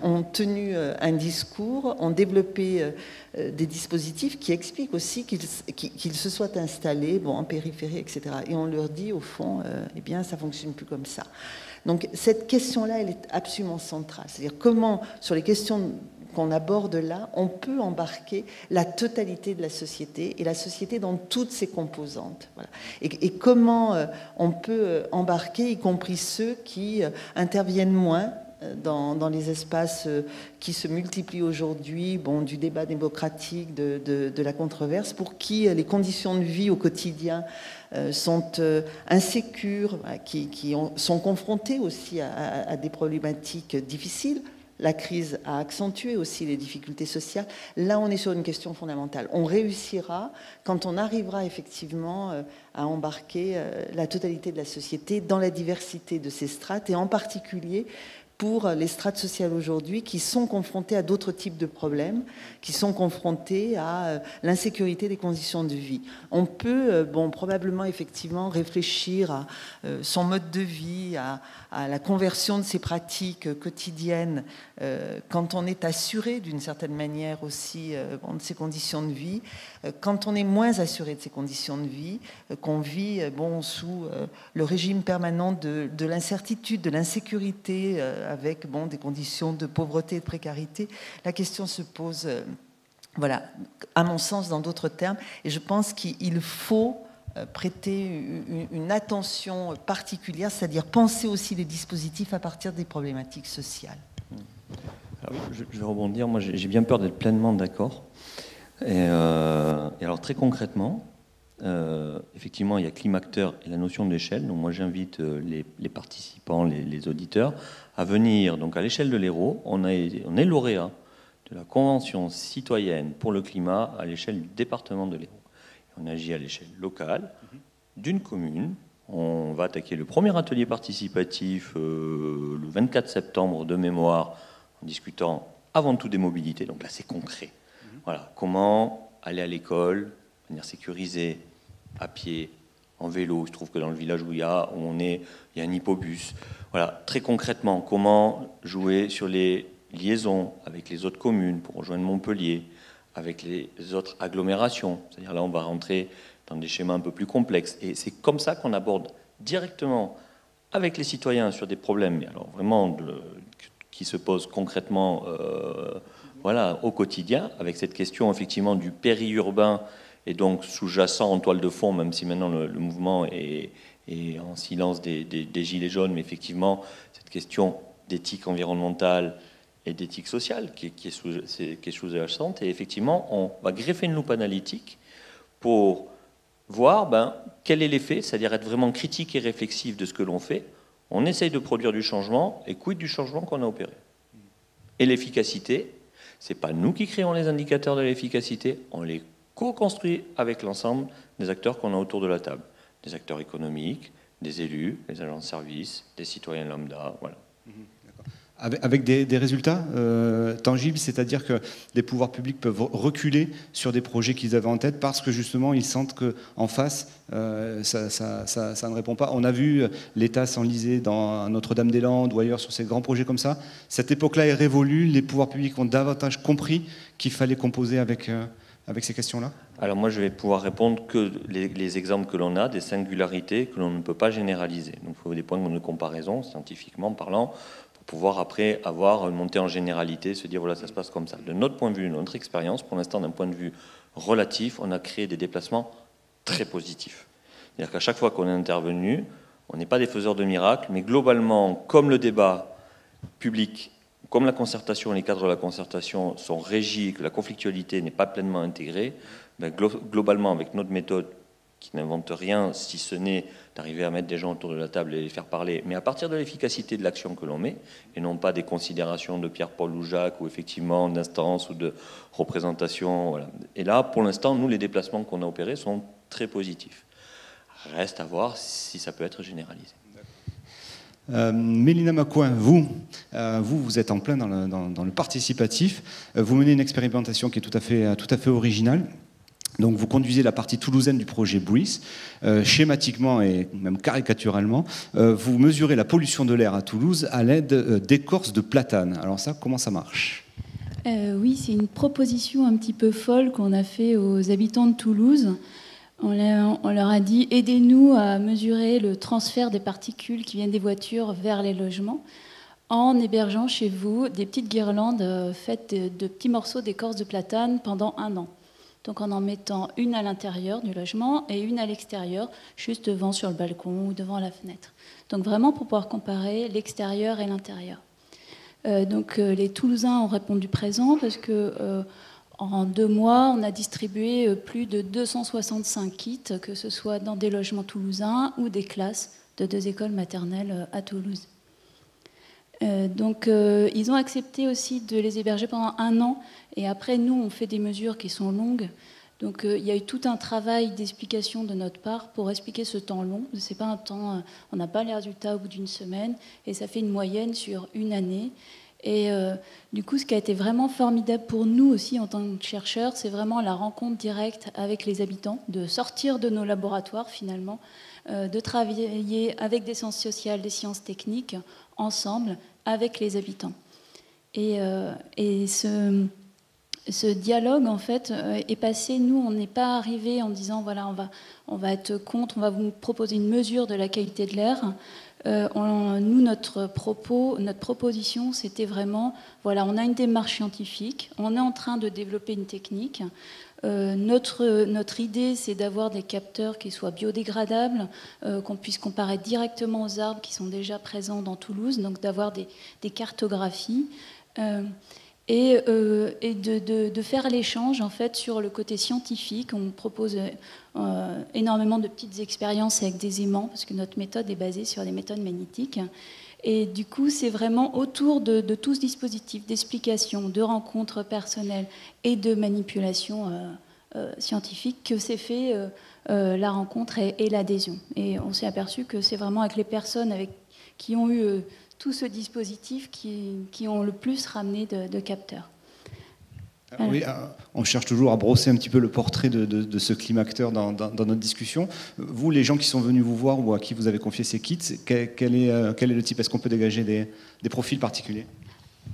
ont tenu un discours, ont développé des dispositifs qui expliquent aussi qu'ils se soient installés en périphérie, etc. Et on leur dit, au fond, eh bien, ça ne fonctionne plus comme ça. Donc, cette question-là, elle est absolument centrale. C'est-à-dire comment, sur les questions qu'on aborde là, on peut embarquer la totalité de la société, et la société dans toutes ses composantes. Voilà. Et comment on peut embarquer, y compris ceux qui interviennent moins dans les espaces qui se multiplient aujourd'hui, du débat démocratique, de la controverse, pour qui les conditions de vie au quotidien sont insécures, qui sont confrontés aussi à des problématiques difficiles. La crise a accentué aussi les difficultés sociales. Là, on est sur une question fondamentale. On réussira quand on arrivera effectivement à embarquer la totalité de la société dans la diversité de ces strates, et en particulier pour les strates sociales aujourd'hui qui sont confrontées à d'autres types de problèmes, qui sont confrontées à l'insécurité des conditions de vie. On peut probablement effectivement réfléchir à son mode de vie, à la conversion de ses pratiques quotidiennes quand on est assuré d'une certaine manière aussi de ses conditions de vie. Quand on est moins assuré de ses conditions de vie, qu'on vit sous le régime permanent de l'incertitude, de l'insécurité, avec des conditions de pauvreté et de précarité, la question se pose, à mon sens, dans d'autres termes, et je pense qu'il faut prêter une attention particulière, c'est-à-dire penser aussi les dispositifs à partir des problématiques sociales. Alors, je vais rebondir, moi j'ai bien peur d'être pleinement d'accord. Et alors très concrètement, effectivement il y a climacteur et la notion d'échelle, donc moi j'invite les participants, les auditeurs à venir, donc à l'échelle de l'Hérault, on est lauréat de la Convention citoyenne pour le climat à l'échelle du département de l'Hérault. On agit à l'échelle locale d'une commune. On va attaquer le premier atelier participatif le 24 septembre de mémoire, en discutant avant tout des mobilités, donc là c'est concret. Voilà, comment aller à l'école, de manière sécurisée, à pied, en vélo. Il se trouve que dans le village où on est, il y a un hippobus. Voilà, très concrètement, comment jouer sur les liaisons avec les autres communes pour rejoindre Montpellier, avec les autres agglomérations. C'est-à-dire là, on va rentrer dans des schémas un peu plus complexes. Et c'est comme ça qu'on aborde directement avec les citoyens sur des problèmes, alors vraiment qui se posent concrètement voilà, au quotidien, avec cette question effectivement du périurbain et donc sous-jacent en toile de fond, même si maintenant le mouvement est en silence des gilets jaunes, mais effectivement cette question d'éthique environnementale et d'éthique sociale qui est sous-jacente. Et effectivement, on va greffer une loupe analytique pour voir quel est l'effet, c'est-à-dire être vraiment critique et réflexif de ce que l'on fait. On essaye de produire du changement, et quid du changement qu'on a opéré. Et l'efficacité, c'est pas nous qui créons les indicateurs de l'efficacité, on les co-construit avec l'ensemble des acteurs qu'on a autour de la table. Des acteurs économiques, des élus, des agents de service, des citoyens lambda, voilà. Avec des résultats tangibles, c'est-à-dire que des pouvoirs publics peuvent reculer sur des projets qu'ils avaient en tête parce que justement ils sentent qu'en face ça ne répond pas. On a vu l'État s'enliser dans Notre-Dame-des-Landes ou ailleurs sur ces grands projets comme ça. Cette époque-là est révolue, les pouvoirs publics ont davantage compris qu'il fallait composer avec ces questions-là. Alors moi je vais pouvoir répondre que les exemples que l'on a, des singularités que l'on ne peut pas généraliser. Donc il faut des points de comparaison, scientifiquement parlant, pouvoir après avoir une montée en généralité, se dire voilà, ça se passe comme ça. De notre point de vue, de notre expérience, pour l'instant, d'un point de vue relatif, on a créé des déplacements très positifs. C'est-à-dire qu'à chaque fois qu'on est intervenu, on n'est pas des faiseurs de miracles, mais globalement, comme le débat public, comme la concertation, les cadres de la concertation sont régis, que la conflictualité n'est pas pleinement intégrée, globalement, avec notre méthode, qui n'invente rien, si ce n'est d'arriver à mettre des gens autour de la table et les faire parler, mais à partir de l'efficacité de l'action que l'on met, et non pas des considérations de Pierre-Paul ou Jacques, ou effectivement d'instance ou de représentation. Voilà. Et là, pour l'instant, nous, les déplacements qu'on a opérés sont très positifs. Reste à voir si ça peut être généralisé. Mélina Macouin, vous êtes en plein dans le participatif. Vous menez une expérimentation qui est tout à fait originale. Donc vous conduisez la partie toulousaine du projet Breeze. Schématiquement et même caricaturalement, vous mesurez la pollution de l'air à Toulouse à l'aide d'écorces de platane. Alors ça, comment ça marche ? Oui, c'est une proposition un petit peu folle qu'on a fait aux habitants de Toulouse. On leur a dit « Aidez-nous à mesurer le transfert des particules qui viennent des voitures vers les logements en hébergeant chez vous des petites guirlandes faites de petits morceaux d'écorce de platane pendant 1 an. » Donc en mettant une à l'intérieur du logement et une à l'extérieur, juste devant sur le balcon ou devant la fenêtre. Donc vraiment pour pouvoir comparer l'extérieur et l'intérieur. Donc les Toulousains ont répondu présent parce que en 2 mois, on a distribué plus de 265 kits, que ce soit dans des logements toulousains ou des classes de 2 écoles maternelles à Toulouse. Donc ils ont accepté aussi de les héberger pendant 1 an et après nous on fait des mesures qui sont longues, donc il y a eu tout un travail d'explication de notre part pour expliquer ce temps long. C'est pas un temps, on n'a pas les résultats au bout d'1 semaine et ça fait une moyenne sur 1 année. Et du coup, ce qui a été vraiment formidable pour nous aussi en tant que chercheurs, c'est vraiment la rencontre directe avec les habitants, de sortir de nos laboratoires finalement, de travailler avec des sciences sociales, des sciences techniques, ensemble, avec les habitants. Et ce dialogue, en fait, est passé. Nous, on n'est pas arrivé en disant, voilà, on va être contre, on va vous proposer une mesure de la qualité de l'air. Nous, notre proposition, c'était vraiment, voilà, on a une démarche scientifique, on est en train de développer une technique. Notre idée, c'est d'avoir des capteurs qui soient biodégradables, qu'on puisse comparer directement aux arbres qui sont déjà présents dans Toulouse, donc d'avoir des cartographies. Et de faire l'échange en fait sur le côté scientifique. On propose énormément de petites expériences avec des aimants parce que notre méthode est basée sur des méthodes magnétiques. Et du coup, c'est vraiment autour de tout ce dispositif d'explication, de rencontres personnelles et de manipulation scientifique que s'est fait la rencontre et l'adhésion. Et on s'est aperçu que c'est vraiment avec les personnes qui ont eu tout ce dispositif qui ont le plus ramené de capteurs. Oui, on cherche toujours à brosser un petit peu le portrait de ce climacteur dans notre discussion. Vous, les gens qui sont venus vous voir ou à qui vous avez confié ces kits, quel est le type? Est-ce qu'on peut dégager des profils particuliers?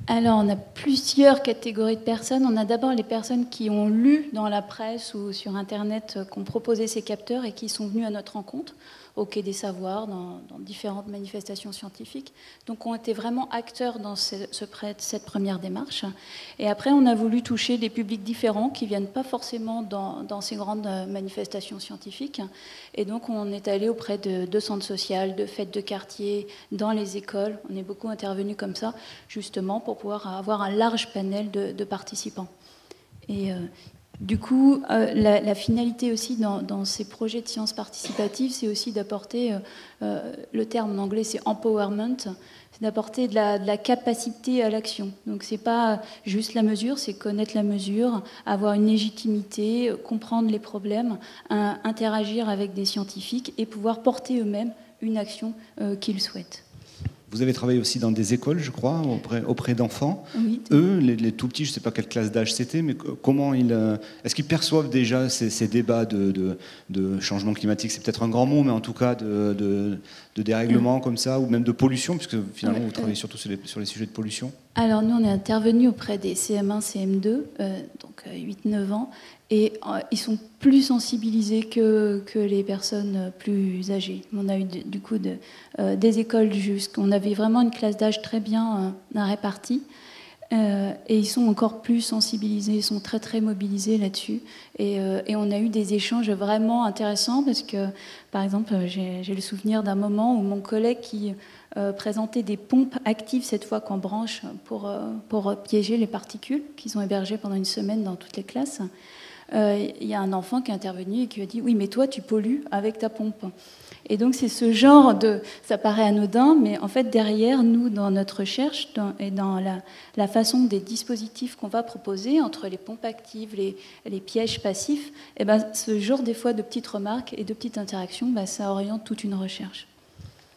Alors, on a plusieurs catégories de personnes. On a d'abord les personnes qui ont lu dans la presse ou sur Internet qu'on proposait ces capteurs et qui sont venus à notre rencontre au Quai des Savoirs, dans différentes manifestations scientifiques. Donc, on était vraiment acteurs dans cette première démarche. Et après, on a voulu toucher des publics différents qui ne viennent pas forcément dans ces grandes manifestations scientifiques. Et donc, on est allé auprès de centres sociaux, de fêtes de quartier, dans les écoles. On est beaucoup intervenus comme ça, justement, pour pouvoir avoir un large panel de participants. Et du coup, la finalité aussi dans ces projets de sciences participatives, c'est aussi d'apporter, le terme en anglais c'est empowerment, c'est d'apporter de la capacité à l'action. Donc c'est pas juste la mesure, c'est connaître la mesure, avoir une légitimité, comprendre les problèmes, interagir avec des scientifiques et pouvoir porter eux-mêmes une action qu'ils souhaitent. Vous avez travaillé aussi dans des écoles, je crois, auprès d'enfants. Oui. Eux, les tout petits, je ne sais pas quelle classe d'âge c'était, mais comment est-ce qu'ils perçoivent déjà ces débats de changement climatique? C'est peut-être un grand mot, mais en tout cas de dérèglement comme ça, ou même de pollution, puisque finalement vous travaillez surtout sur les sujets de pollution. Alors nous, on est intervenu auprès des CM1, CM2, donc 8-9 ans, et ils sont plus sensibilisés que les personnes plus âgées. On a eu du coup des écoles jusqu'on avait vraiment une classe d'âge très bien répartie, et ils sont encore plus sensibilisés, ils sont très très mobilisés là-dessus, et on a eu des échanges vraiment intéressants parce que, par exemple, j'ai le souvenir d'un moment où mon collègue qui présenter des pompes actives, cette fois qu'en branche, pour piéger les particules qu'ils ont hébergées pendant une semaine dans toutes les classes. Il y a un enfant qui est intervenu et qui a dit « Oui, mais toi, tu pollues avec ta pompe ». Et donc, c'est ce genre ça paraît anodin, mais en fait, derrière, nous, dans notre recherche et dans la façon des dispositifs qu'on va proposer, entre les pompes actives, les pièges passifs, et ben, ce genre, des fois, de petites remarques et de petites interactions, ben, ça oriente toute une recherche.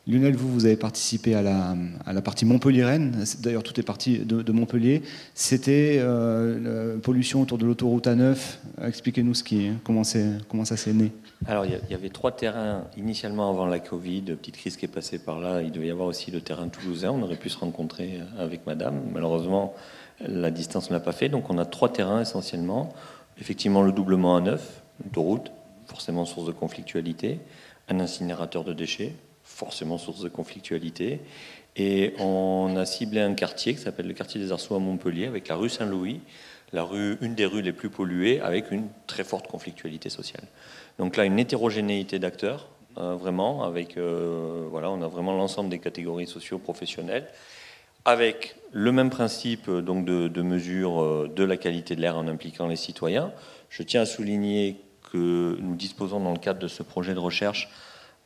Lionel, vous avez participé à la partie montpelliéraine. D'ailleurs, tout est parti de Montpellier. C'était la pollution autour de l'autoroute A9. Expliquez-nous comment ça s'est né. Alors, il y avait 3 terrains initialement avant la Covid. Petite crise qui est passée par là. Il devait y avoir aussi le terrain toulousain. On aurait pu se rencontrer avec madame. Malheureusement, la distance ne l'a pas fait. Donc, on a 3 terrains essentiellement. Effectivement, le doublement A9, l'autoroute, forcément source de conflictualité. Un incinérateur de déchets, forcément source de conflictualité. Et on a ciblé un quartier qui s'appelle le quartier des Arceaux à Montpellier, avec la rue Saint-Louis, une des rues les plus polluées, avec une très forte conflictualité sociale. Donc là, une hétérogénéité d'acteurs, vraiment, avec, on a vraiment l'ensemble des catégories socio-professionnelles, avec le même principe donc, de mesure de la qualité de l'air en impliquant les citoyens. Je tiens à souligner que nous disposons dans le cadre de ce projet de recherche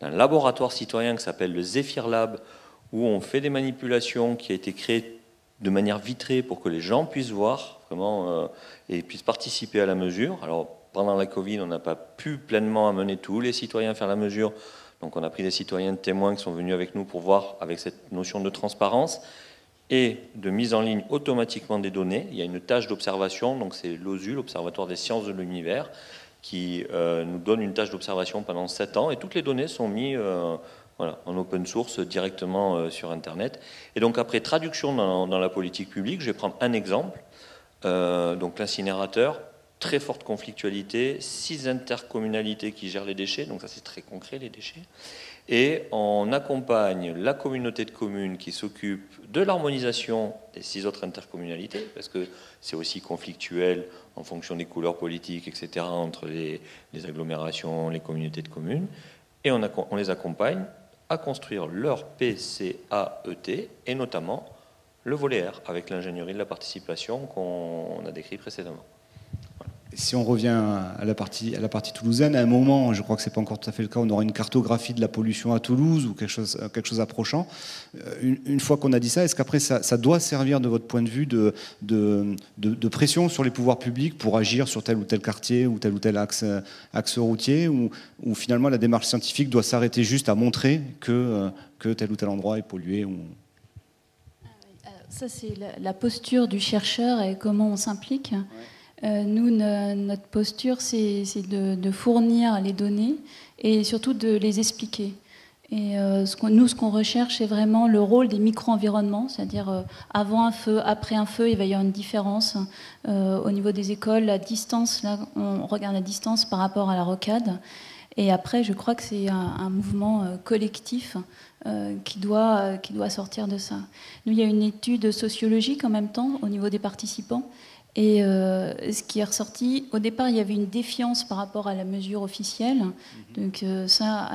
d'un laboratoire citoyen qui s'appelle le Zephyr Lab, où on fait des manipulations, qui a été créé de manière vitrée pour que les gens puissent voir vraiment et puissent participer à la mesure. Alors pendant la Covid, on n'a pas pu pleinement amener tous les citoyens à faire la mesure, donc on a pris des citoyens de témoins qui sont venus avec nous pour voir avec cette notion de transparence et de mise en ligne automatiquement des données. Il y a une tâche d'observation, donc c'est l'OSU, l'Observatoire des sciences de l'univers, qui nous donne une tâche d'observation pendant 7 ans, et toutes les données sont mises en open source directement sur Internet. Et donc après traduction dans la politique publique, je vais prendre un exemple. Donc l'incinérateur, très forte conflictualité, 6 intercommunalités qui gèrent les déchets, donc ça c'est très concret les déchets. Et on accompagne la communauté de communes qui s'occupe de l'harmonisation des 6 autres intercommunalités, parce que c'est aussi conflictuel en fonction des couleurs politiques, etc., entre les agglomérations, les communautés de communes. Et on les accompagne à construire leur PCAET, et notamment le volet R, avec l'ingénierie de la participation qu'on a décrit précédemment. Si on revient à la partie toulousaine, à un moment, je crois que ce n'est pas encore tout à fait le cas, on aura une cartographie de la pollution à Toulouse ou quelque chose approchant. Une fois qu'on a dit ça, est-ce qu'après ça doit servir de votre point de vue de pression sur les pouvoirs publics pour agir sur tel ou tel quartier ou tel axe routier, ou finalement la démarche scientifique doit s'arrêter juste à montrer que tel ou tel endroit est pollué Ça, c'est la posture du chercheur et comment on s'implique. Nous, notre posture, c'est de fournir les données et surtout de les expliquer. Et ce qu'on recherche, c'est vraiment le rôle des micro-environnements, c'est-à-dire avant un feu, après un feu, il va y avoir une différence. Au niveau des écoles, la distance, là, on regarde la distance par rapport à la rocade. Et après, je crois que c'est un mouvement collectif qui doit sortir de ça. Nous, il y a une étude sociologique en même temps au niveau des participants. Et ce qui est ressorti, au départ, il y avait une défiance par rapport à la mesure officielle. Donc ça,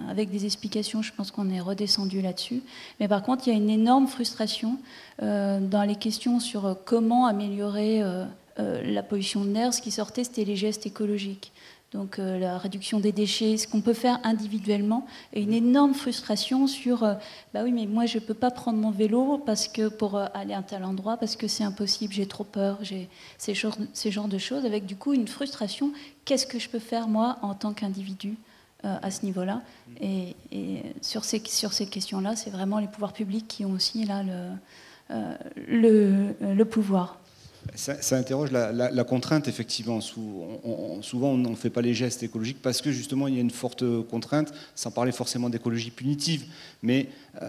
avec des explications, je pense qu'on est redescendu là-dessus. Mais par contre, il y a une énorme frustration dans les questions sur comment améliorer la pollution de l'air. Ce qui sortait, c'était les gestes écologiques. Donc la réduction des déchets, ce qu'on peut faire individuellement, et une énorme frustration sur bah oui, mais moi je ne peux pas prendre mon vélo parce que pour aller à un tel endroit, parce que c'est impossible, j'ai trop peur, j'ai ces genres de choses, avec du coup une frustration. Qu'est-ce que je peux faire moi en tant qu'individu à ce niveau-là, et sur ces questions-là, c'est vraiment les pouvoirs publics qui ont aussi là le pouvoir. Ça interroge la contrainte, effectivement. Souvent, on ne fait pas les gestes écologiques parce que, justement, il y a une forte contrainte, sans parler forcément d'écologie punitive. Mais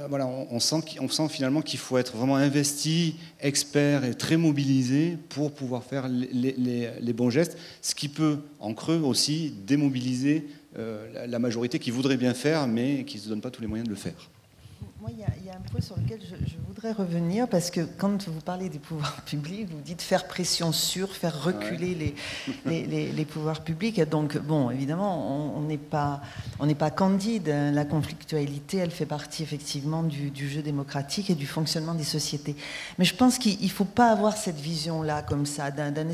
voilà, on sent finalement qu'il faut être vraiment investi, expert et très mobilisé pour pouvoir faire les bons gestes, ce qui peut, en creux aussi, démobiliser la majorité qui voudrait bien faire, mais qui ne se donne pas tous les moyens de le faire. Moi, il y a un point sur lequel je voudrais revenir, parce que quand vous parlez des pouvoirs publics, vous dites faire pression sur, faire reculer les pouvoirs publics. Donc, bon, évidemment, on n'est pas candide. La conflictualité, elle fait partie effectivement du jeu démocratique et du fonctionnement des sociétés. Mais je pense qu'il ne faut pas avoir cette vision-là, comme ça, d'une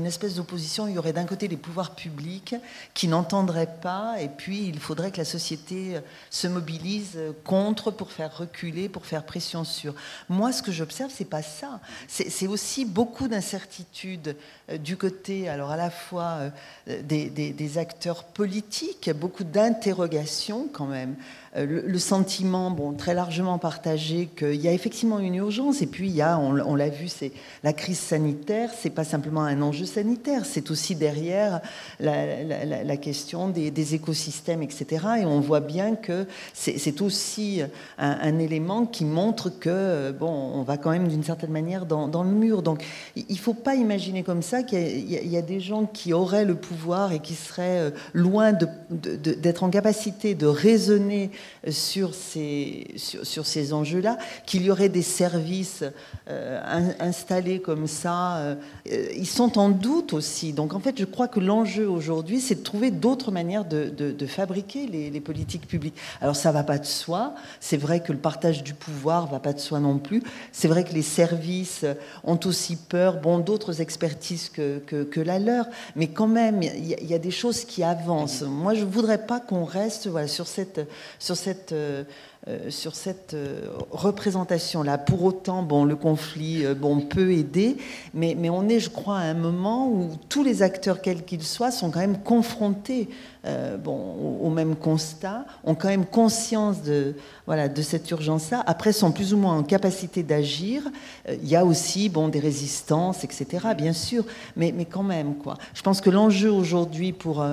espèce d'opposition. Il y aurait d'un côté les pouvoirs publics qui n'entendraient pas, et puis il faudrait que la société se mobilise contre pour faire reculer, pour faire pression sur. Moi, ce que j'observe, c'est pas ça. C'est aussi beaucoup d'incertitudes du côté, alors à la fois des acteurs politiques, beaucoup d'interrogations quand même. Le sentiment, bon, très largement partagé, qu'il y a effectivement une urgence, et puis il y a, on l'a vu, c'est la crise sanitaire, c'est pas simplement un enjeu sanitaire, c'est aussi derrière la question des écosystèmes, etc. Et on voit bien que c'est aussi un élément qui montre que, bon, on va quand même d'une certaine manière dans le mur. Donc il faut pas imaginer comme ça qu'il y a des gens qui auraient le pouvoir et qui seraient loin d'être en capacité de raisonner sur ces enjeux-là, qu'il y aurait des services installés comme ça. Ils sont en doute aussi. Donc en fait, je crois que l'enjeu aujourd'hui, c'est de trouver d'autres manières de fabriquer les politiques publiques. Alors ça ne va pas de soi. C'est vrai que le partage du pouvoir ne va pas de soi non plus. C'est vrai que les services ont aussi peur, bon, d'autres expertises que la leur. Mais quand même, il y a des choses qui avancent. Moi, je ne voudrais pas qu'on reste voilà, sur cette représentation-là. Pour autant, bon, le conflit peut aider, mais on est, je crois, à un moment où tous les acteurs, quels qu'ils soient, sont quand même confrontés au même constat, ont quand même conscience de cette urgence-là. Après, sont plus ou moins en capacité d'agir. Il y a aussi des résistances, etc., bien sûr, mais quand même, quoi. Je pense que l'enjeu aujourd'hui pour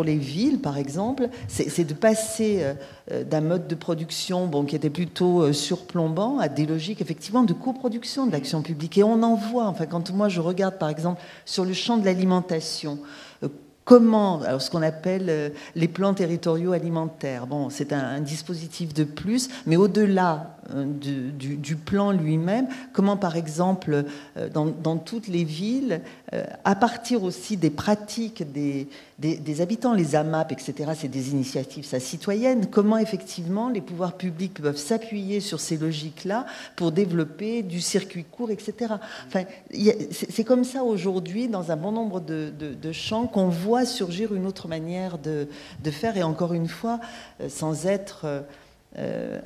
les villes, par exemple, c'est de passer d'un mode de production qui était plutôt surplombant à des logiques effectivement de coproduction de l'action publique. Et on en voit, enfin, quand moi je regarde par exemple sur le champ de l'alimentation, comment, alors ce qu'on appelle les plans territoriaux alimentaires, bon, c'est un dispositif de plus, mais au-delà du plan lui-même, comment par exemple dans toutes les villes, à partir aussi des pratiques des habitants, les AMAP, etc., c'est des initiatives citoyennes, comment effectivement les pouvoirs publics peuvent s'appuyer sur ces logiques-là pour développer du circuit court, etc. Enfin, c'est comme ça aujourd'hui, dans un bon nombre de champs, qu'on voit surgir une autre manière de faire, et encore une fois, sans être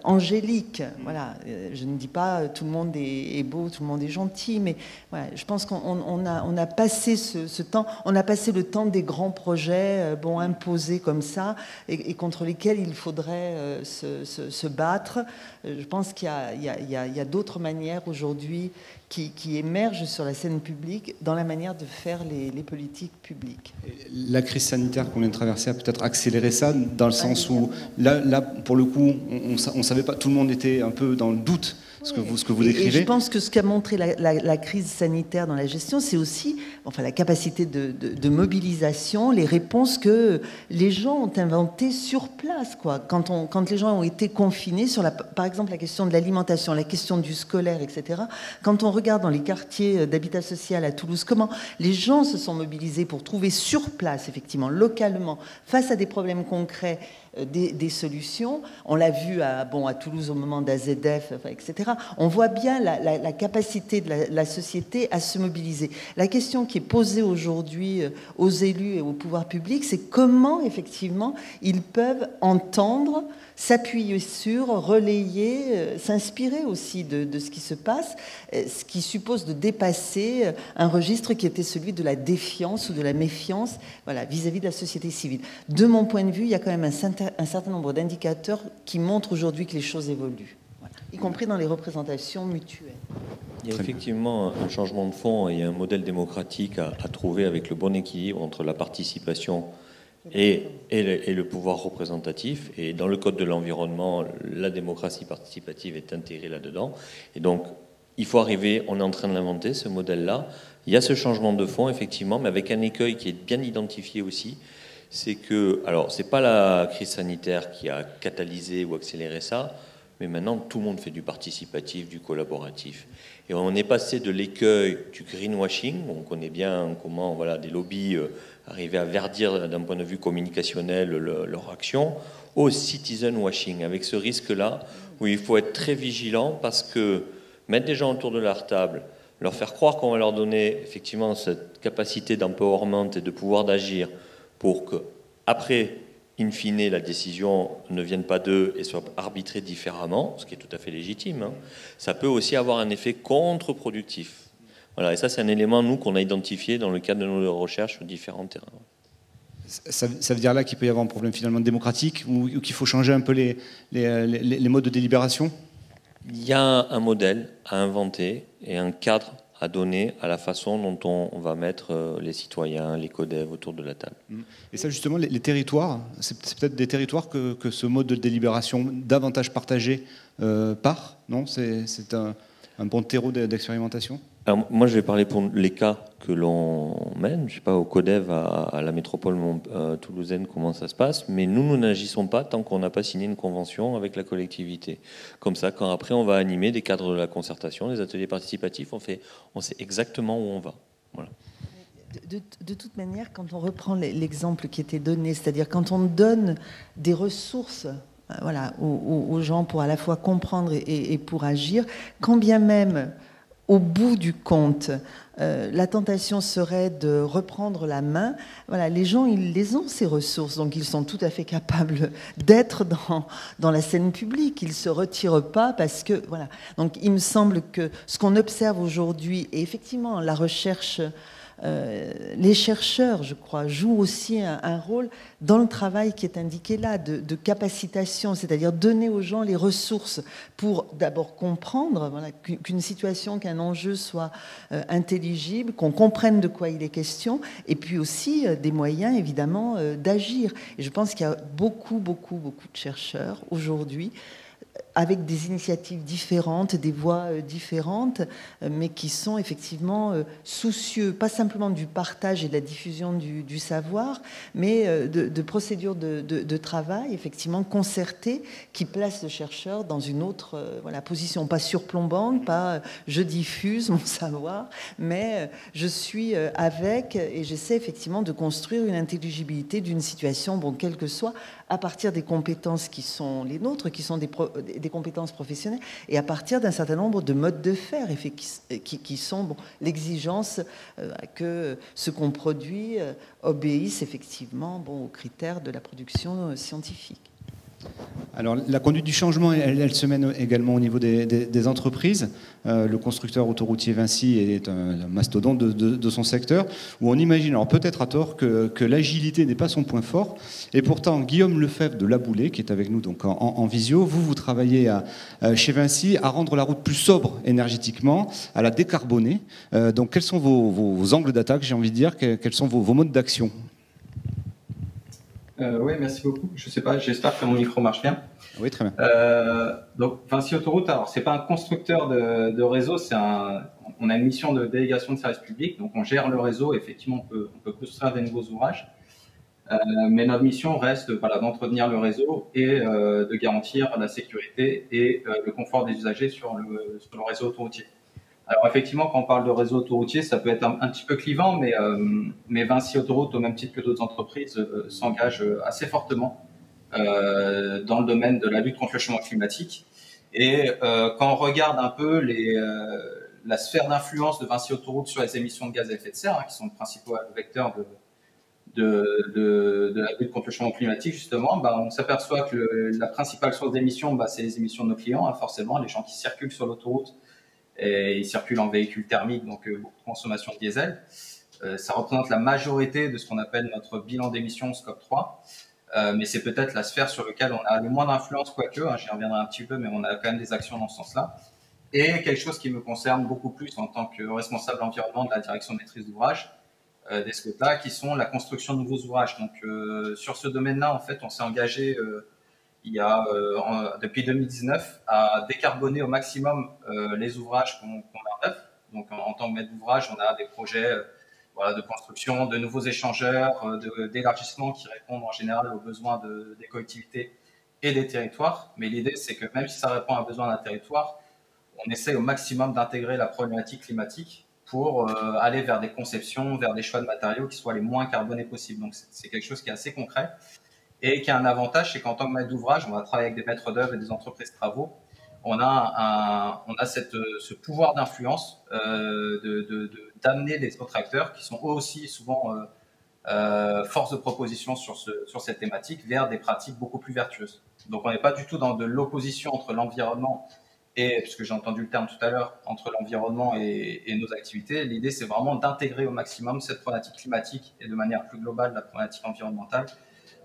angélique. Voilà. Je ne dis pas tout le monde est beau, tout le monde est gentil, mais voilà, je pense qu'on a passé ce temps, on a passé le temps des grands projets imposés comme ça et contre lesquels il faudrait se battre. Je pense qu'il y a d'autres manières aujourd'hui qui émergent sur la scène publique dans la manière de faire les politiques publiques. La crise sanitaire qu'on vient de traverser a peut-être accéléré ça, dans le sens où, là pour le coup, on ne savait pas, tout le monde était un peu dans le doute, ce que vous décrivez. Et je pense que ce qu'a montré la crise sanitaire dans la gestion, c'est aussi la capacité de mobilisation, les réponses que les gens ont inventées sur place, quoi. Quand les gens ont été confinés, par exemple la question de l'alimentation, la question du scolaire, etc., quand on regarde dans les quartiers d'habitat social à Toulouse, comment les gens se sont mobilisés pour trouver sur place, effectivement, localement, face à des problèmes concrets, des solutions. On l'a vu à Toulouse au moment d'AZF, etc. On voit bien la capacité de la société à se mobiliser. La question qui est posée aujourd'hui aux élus et au pouvoir public, c'est comment, effectivement, ils peuvent entendre, s'appuyer sur, relayer, s'inspirer aussi de ce qui se passe, ce qui suppose de dépasser un registre qui était celui de la défiance ou de la méfiance, vis-à-vis de la société civile. De mon point de vue, il y a quand même un certain nombre d'indicateurs qui montrent aujourd'hui que les choses évoluent, y compris dans les représentations mutuelles. Il y a effectivement un changement de fond et un modèle démocratique à trouver avec le bon équilibre entre la participation et le pouvoir représentatif. Et dans le Code de l'environnement, la démocratie participative est intégrée là-dedans. Et donc, il faut arriver, on est en train de l'inventer, ce modèle-là. Il y a ce changement de fond, effectivement, mais avec un écueil qui est bien identifié aussi. C'est que, alors, c'est pas la crise sanitaire qui a catalysé ou accéléré ça, mais maintenant, tout le monde fait du participatif, du collaboratif. Et on est passé de l'écueil du greenwashing, on connaît bien comment des lobbies arrivaient à verdir d'un point de vue communicationnel leur action, au citizen washing, avec ce risque-là, où il faut être très vigilant, parce que mettre des gens autour de leur table, leur faire croire qu'on va leur donner effectivement cette capacité d'empowerment et de pouvoir d'agir pour que, après, in fine, la décision ne vienne pas d'eux et soit arbitrée différemment, ce qui est tout à fait légitime, ça peut aussi avoir un effet contre-productif. Voilà, et ça, c'est un élément, nous, qu'on a identifié dans le cadre de nos recherches sur différents terrains. Ça veut dire là qu'il peut y avoir un problème finalement démocratique ou qu'il faut changer un peu les modes de délibération ? Il y a un modèle à inventer et un cadre à donner à la façon dont on va mettre les citoyens, les codev autour de la table. Et ça, justement, les territoires, c'est peut-être des territoires que ce mode de délibération davantage partagé part, non ? C'est un bon terreau d'expérimentation ? Alors, moi, je vais parler pour les cas que l'on mène. Je ne sais pas au CODEV, à la métropole toulousaine, comment ça se passe, mais nous n'agissons pas tant qu'on n'a pas signé une convention avec la collectivité. Comme ça, quand après on va animer des cadres de la concertation, des ateliers participatifs, on sait exactement où on va. Voilà. De toute manière, quand on reprend l'exemple qui était donné, c'est-à-dire quand on donne des ressources aux gens pour à la fois comprendre et pour agir, quand bien même au bout du compte, la tentation serait de reprendre la main. Les gens, ils les ont, ces ressources, donc ils sont tout à fait capables d'être dans la scène publique. Ils ne se retirent pas parce que... Donc il me semble que ce qu'on observe aujourd'hui, et effectivement la recherche... les chercheurs, je crois, jouent aussi un rôle dans le travail qui est indiqué là, de capacitation, c'est-à-dire donner aux gens les ressources pour d'abord comprendre qu'une situation, qu'un enjeu soit intelligible, qu'on comprenne de quoi il est question, et puis aussi des moyens, évidemment, d'agir. Et je pense qu'il y a beaucoup de chercheurs aujourd'hui avec des initiatives différentes, des voies différentes, mais qui sont effectivement soucieux, pas simplement du partage et de la diffusion du savoir, mais de procédures de travail, effectivement, concertées, qui placent le chercheur dans une autre position, pas surplombante, pas je diffuse mon savoir, mais je suis avec, et j'essaie effectivement de construire une intelligibilité d'une situation, quelle que soit, à partir des compétences qui sont les nôtres, qui sont des compétences professionnelles, et à partir d'un certain nombre de modes de faire, qui sont l'exigence que ce qu'on produit obéisse effectivement aux critères de la production scientifique. Alors, la conduite du changement, elle se mène également au niveau des entreprises. Le constructeur autoroutier Vinci est un mastodonte de son secteur, où on imagine, alors peut-être à tort, que l'agilité n'est pas son point fort. Et pourtant, Guillaume Lefebvre de Laboulé, qui est avec nous donc en visio, vous travaillez chez Vinci à rendre la route plus sobre énergétiquement, à la décarboner. Donc, quels sont vos angles d'attaque, j'ai envie de dire, quels sont vos modes d'action? Oui, merci beaucoup. Je sais pas, j'espère que mon micro marche bien. Oui, très bien. Donc, Vinci Autoroute, alors c'est pas un constructeur de réseau, on a une mission de délégation de service public, donc on gère le réseau. Effectivement, on peut construire des nouveaux ouvrages, mais notre mission reste d'entretenir le réseau et de garantir la sécurité et le confort des usagers sur le réseau autoroutier. Alors effectivement, quand on parle de réseau autoroutier, ça peut être un petit peu clivant, mais Vinci Autoroute, au même titre que d'autres entreprises, s'engage assez fortement dans le domaine de la lutte contre le changement climatique. Et quand on regarde un peu la sphère d'influence de Vinci Autoroute sur les émissions de gaz à effet de serre, qui sont le principal vecteur de la lutte contre le changement climatique, justement, on s'aperçoit que la principale source d'émissions, c'est les émissions de nos clients, forcément, les gens qui circulent sur l'autoroute. Et ils circulent en véhicule thermique, donc beaucoup de consommation de diesel. Ça représente la majorité de ce qu'on appelle notre bilan d'émissions Scope 3. Mais c'est peut-être la sphère sur laquelle on a le moins d'influence, quoique, j'y reviendrai un petit peu, mais on a quand même des actions dans ce sens-là. Et quelque chose qui me concerne beaucoup plus en tant que responsable environnement de la direction de maîtrise d'ouvrage, des SCOTA, qui sont la construction de nouveaux ouvrages. Donc sur ce domaine-là, en fait, on s'est engagé depuis 2019 à décarboner au maximum les ouvrages qu'on met en œuvre. Donc en tant que maître d'ouvrage, on a des projets de construction, de nouveaux échangeurs, d'élargissement qui répondent en général aux besoins des collectivités et des territoires. Mais l'idée, c'est que même si ça répond à un besoin d'un territoire, on essaie au maximum d'intégrer la problématique climatique pour aller vers des conceptions, vers des choix de matériaux qui soient les moins carbonés possibles. Donc c'est quelque chose qui est assez concret. Et qui a un avantage, c'est qu'en tant que maître d'ouvrage, on va travailler avec des maîtres d'œuvre et des entreprises de travaux. On a ce pouvoir d'influence d'amener les autres acteurs qui sont eux aussi souvent force de proposition sur cette thématique vers des pratiques beaucoup plus vertueuses. Donc on n'est pas du tout dans de l'opposition entre l'environnement et, puisque j'ai entendu le terme tout à l'heure, entre l'environnement et nos activités. L'idée, c'est vraiment d'intégrer au maximum cette problématique climatique et de manière plus globale la problématique environnementale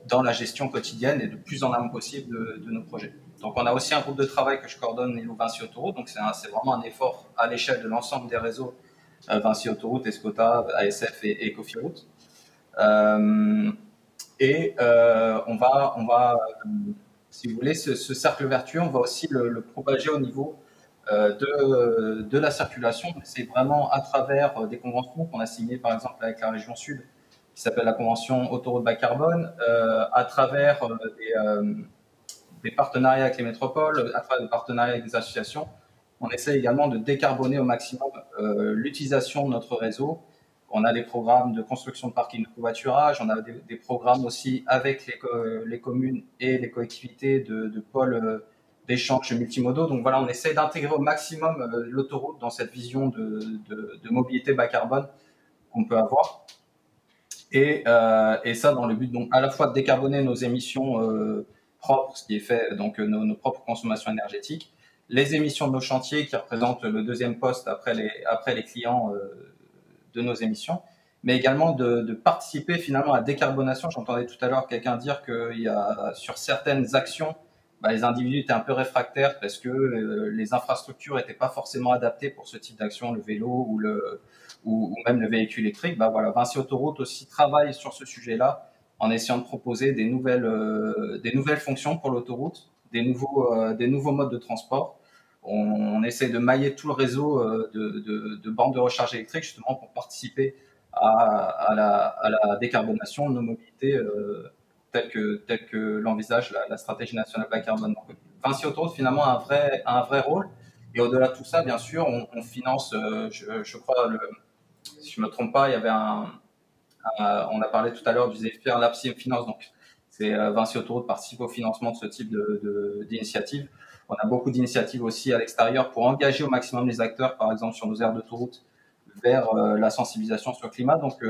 dans la gestion quotidienne et de plus en amont possible de nos projets. Donc on a aussi un groupe de travail que je coordonne, Hello Vinci Autoroute, donc c'est vraiment un effort à l'échelle de l'ensemble des réseaux Vinci Autoroute, Escota, ASF et Ecofiroute. On va si vous voulez, ce cercle vertueux, on va aussi le propager au niveau de la circulation. C'est vraiment à travers des conventions qu'on a signées par exemple avec la région Sud, qui s'appelle la convention autoroute bas carbone, à travers des partenariats avec les métropoles, à travers des partenariats avec des associations. On essaie également de décarboner au maximum l'utilisation de notre réseau. On a des programmes de construction de parkings de covoiturage, on a des programmes aussi avec les communes et les collectivités de pôles d'échanges multimodaux. Donc voilà, on essaie d'intégrer au maximum l'autoroute dans cette vision de mobilité bas carbone qu'on peut avoir. Et ça dans le but donc à la fois de décarboner nos émissions propres, ce qui est fait, donc nos propres consommations énergétiques, les émissions de nos chantiers qui représentent le deuxième poste après les clients de nos émissions, mais également de participer finalement à la décarbonation. J'entendais tout à l'heure quelqu'un dire qu'il y a sur certaines actions, les individus étaient un peu réfractaires parce que les infrastructures n'étaient pas forcément adaptées pour ce type d'action, le vélo ou même le véhicule électrique. Voilà, Vinci Autoroute aussi travaille sur ce sujet-là en essayant de proposer des nouvelles fonctions pour l'autoroute, des nouveaux modes de transport. On essaie de mailler tout le réseau de bornes de recharge électrique justement pour participer à la décarbonation de nos mobilités telle que l'envisage la stratégie nationale bas carbone. Donc, Vinci Autoroute finalement a un vrai rôle. Et au-delà de tout ça, bien sûr, on finance, je crois, si je ne me trompe pas, il y avait on a parlé tout à l'heure du ZFR Lapsim Finance, donc c'est Vinci Autoroute participe au financement de ce type d'initiative. On a beaucoup d'initiatives aussi à l'extérieur pour engager au maximum les acteurs, par exemple sur nos aires d'autoroute, vers la sensibilisation sur le climat. Donc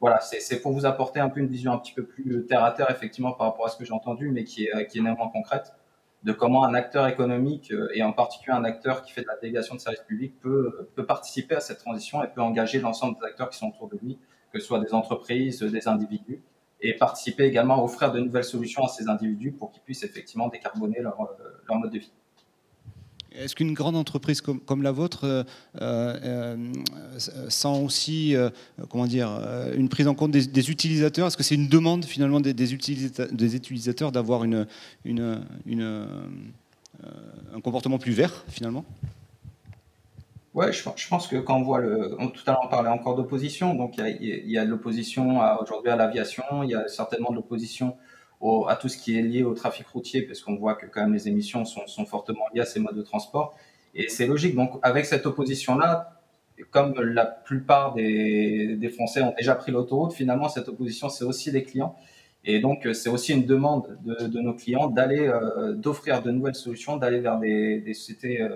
voilà, c'est pour vous apporter un peu une vision un petit peu plus terre à terre, effectivement, par rapport à ce que j'ai entendu, mais qui est néanmoins concrète, de comment un acteur économique, et en particulier un acteur qui fait de la délégation de services publics, peut participer à cette transition et peut engager l'ensemble des acteurs qui sont autour de lui, que ce soit des entreprises, des individus, et participer également à offrir de nouvelles solutions à ces individus pour qu'ils puissent effectivement décarboner leur mode de vie. Est-ce qu'une grande entreprise comme la vôtre sent aussi comment dire, une prise en compte des utilisateurs? Est-ce que c'est une demande finalement des utilisateurs d'avoir un comportement plus vert finalement? Ouais, je pense que quand on voit tout à l'heure on parlait encore d'opposition, donc il y a de l'opposition aujourd'hui à l'aviation, il y a certainement de l'opposition à tout ce qui est lié au trafic routier, parce qu'on voit que quand même les émissions sont fortement liées à ces modes de transport, et c'est logique. Donc avec cette opposition-là, comme la plupart des Français ont déjà pris l'autoroute, finalement cette opposition c'est aussi les clients, et donc c'est aussi une demande de nos clients d'offrir de nouvelles solutions, d'aller vers des sociétés,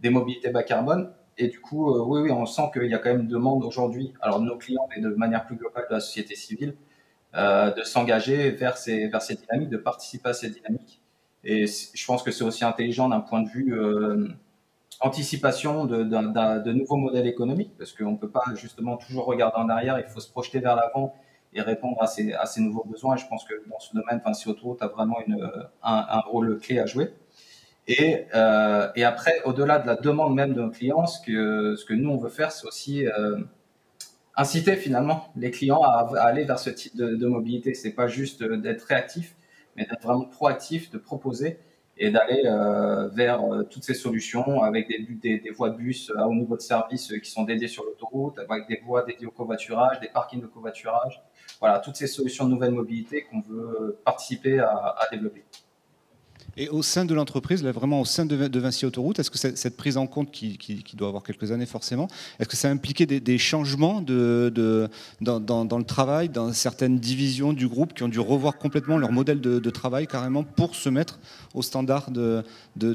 des mobilités bas carbone. Et du coup, oui, on sent qu'il y a quand même une demande aujourd'hui, alors de nos clients, mais de manière plus globale de la société civile, de s'engager vers ces dynamiques, de participer à ces dynamiques. Et je pense que c'est aussi intelligent d'un point de vue anticipation de nouveaux modèles économiques, parce qu'on ne peut pas justement toujours regarder en arrière, il faut se projeter vers l'avant et répondre à ces nouveaux besoins. Et je pense que dans ce domaine, Vinci Autoroute a vraiment un rôle clé à jouer. Et après, au-delà de la demande même de nos clients, ce que nous, on veut faire, c'est aussi inciter finalement les clients à aller vers ce type de mobilité. C'est pas juste d'être réactif, mais d'être vraiment proactif, de proposer et d'aller vers toutes ces solutions avec des voies de bus à haut niveau de service qui sont dédiées sur l'autoroute, avec des voies dédiées au covoiturage, des parkings de covoiturage. Voilà, toutes ces solutions de nouvelle mobilité qu'on veut participer à développer. Et au sein de l'entreprise, là, vraiment au sein de Vinci Autoroute, est-ce que cette prise en compte qui doit avoir quelques années forcément, est-ce que ça a impliqué des changements dans le travail, dans certaines divisions du groupe qui ont dû revoir complètement leur modèle de travail carrément pour se mettre au standard de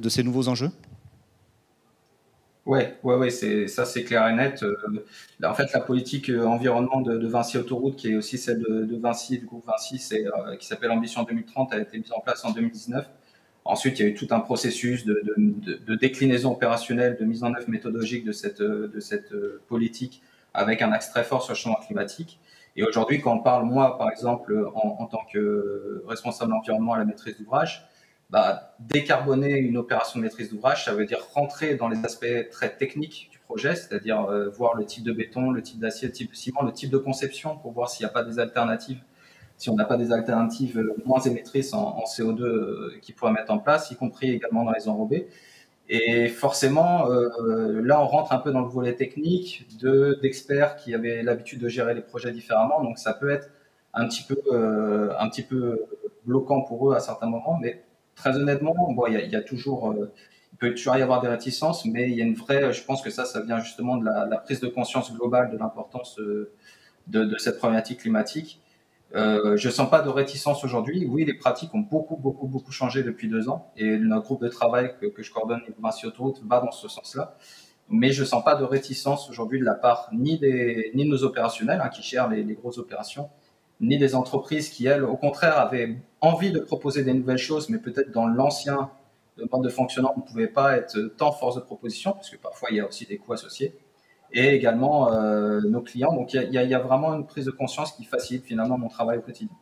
ces nouveaux enjeux? Ouais, ça c'est clair et net. En fait, la politique environnement de Vinci Autoroute, qui est aussi celle de Vinci et du groupe Vinci, qui s'appelle Ambition 2030, a été mise en place en 2019. Ensuite, il y a eu tout un processus de déclinaison opérationnelle, de mise en œuvre méthodologique de cette politique, avec un axe très fort sur le changement climatique. Et aujourd'hui, quand on parle, moi, par exemple, en tant que responsable environnement à la maîtrise d'ouvrage, décarboner une opération de maîtrise d'ouvrage, ça veut dire rentrer dans les aspects très techniques du projet, c'est-à-dire voir le type de béton, le type d'acier, le type de ciment, le type de conception, pour voir s'il n'y a pas des alternatives, si on n'a pas des alternatives moins émettrices en CO2 qui pourraient mettre en place, y compris également dans les enrobés. Et forcément, là, on rentre un peu dans le volet technique d'experts qui avaient l'habitude de gérer les projets différemment. Donc, ça peut être un petit peu bloquant pour eux à certains moments. Mais très honnêtement, bon, il peut toujours y avoir des réticences, mais il y a une vraie, je pense que ça vient justement de la prise de conscience globale de l'importance de cette problématique climatique. Je sens pas de réticence aujourd'hui. Oui, les pratiques ont beaucoup changé depuis 2 ans, et notre groupe de travail que je coordonne, Vinci Autoroute, va dans ce sens-là. Mais je sens pas de réticence aujourd'hui de la part ni de nos opérationnels qui gèrent les grosses opérations, ni des entreprises qui, elles, au contraire, avaient envie de proposer des nouvelles choses, mais peut-être dans l'ancien mode de fonctionnement, on ne pouvait pas être tant force de proposition, parce que parfois il y a aussi des coûts associés, et également nos clients. Donc il y a vraiment une prise de conscience qui facilite finalement mon travail au quotidien.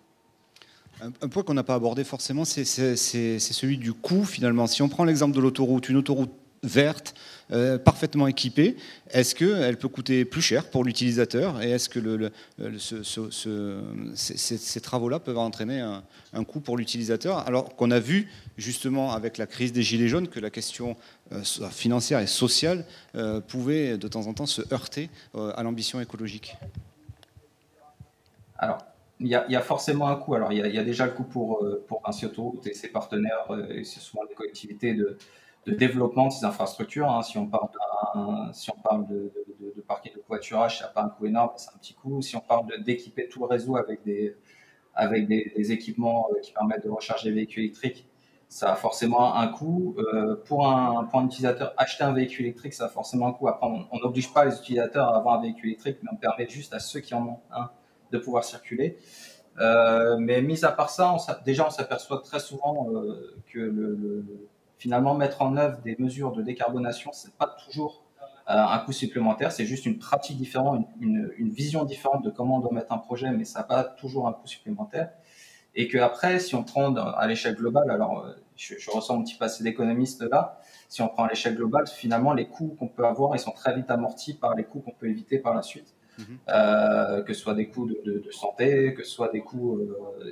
Un point qu'on n'a pas abordé forcément, c'est celui du coût finalement. Si on prend l'exemple de l'autoroute, une autoroute verte, parfaitement équipée, est-ce qu'elle peut coûter plus cher pour l'utilisateur, et est-ce que ces travaux-là peuvent entraîner un coût pour l'utilisateur, alors qu'on a vu justement avec la crise des Gilets jaunes que la question financière et sociale pouvait de temps en temps se heurter à l'ambition écologique? Alors, il y a forcément un coût. Alors, il y a déjà le coût pour Vinci Autoroute et ses partenaires, et c'est souvent des collectivités de développement de ces infrastructures. Si on parle de parking de covoiturage, ça n'a pas un coût énorme, c'est un petit coût. Si on parle d'équiper tout le réseau avec des équipements qui permettent de recharger les véhicules électriques, ça a forcément un coût. Pour un utilisateur, acheter un véhicule électrique, ça a forcément un coût. Après, on n'oblige pas les utilisateurs à avoir un véhicule électrique, mais on permet juste à ceux qui en ont un de pouvoir circuler. Mais mis à part ça, déjà on s'aperçoit très souvent que finalement mettre en œuvre des mesures de décarbonation, c'est pas toujours un coût supplémentaire, c'est juste une pratique différente, une vision différente de comment on doit mettre un projet, mais ça n'a pas toujours un coût supplémentaire. Et qu'après, si on prend à l'échelle globale, alors je ressens un petit passé d'économiste là, si on prend à l'échelle globale, finalement les coûts qu'on peut avoir, ils sont très vite amortis par les coûts qu'on peut éviter par la suite. Que ce soit des coûts de santé, que ce soit des coûts,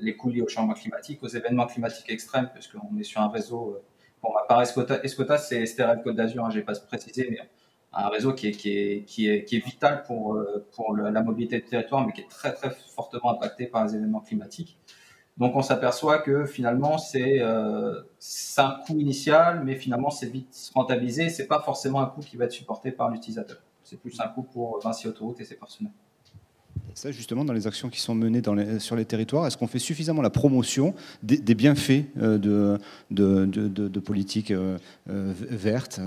les coûts liés au changement climatique, aux événements climatiques extrêmes, parce qu'on est sur un réseau, pour ma part, Escota, c'est STRL Côte d'Azur, hein, je n'ai pas précisé, mais un réseau qui est vital pour la mobilité du territoire, mais qui est très, très fortement impacté par les événements climatiques. Donc, on s'aperçoit que finalement, c'est un coût initial, mais finalement, c'est vite rentabilisé. Ce n'est pas forcément un coût qui va être supporté par l'utilisateur. C'est plus un coût pour Vinci Autoroute et ses partenaires. Ça, justement, dans les actions qui sont menées sur les territoires, est-ce qu'on fait suffisamment la promotion des bienfaits de politique verte?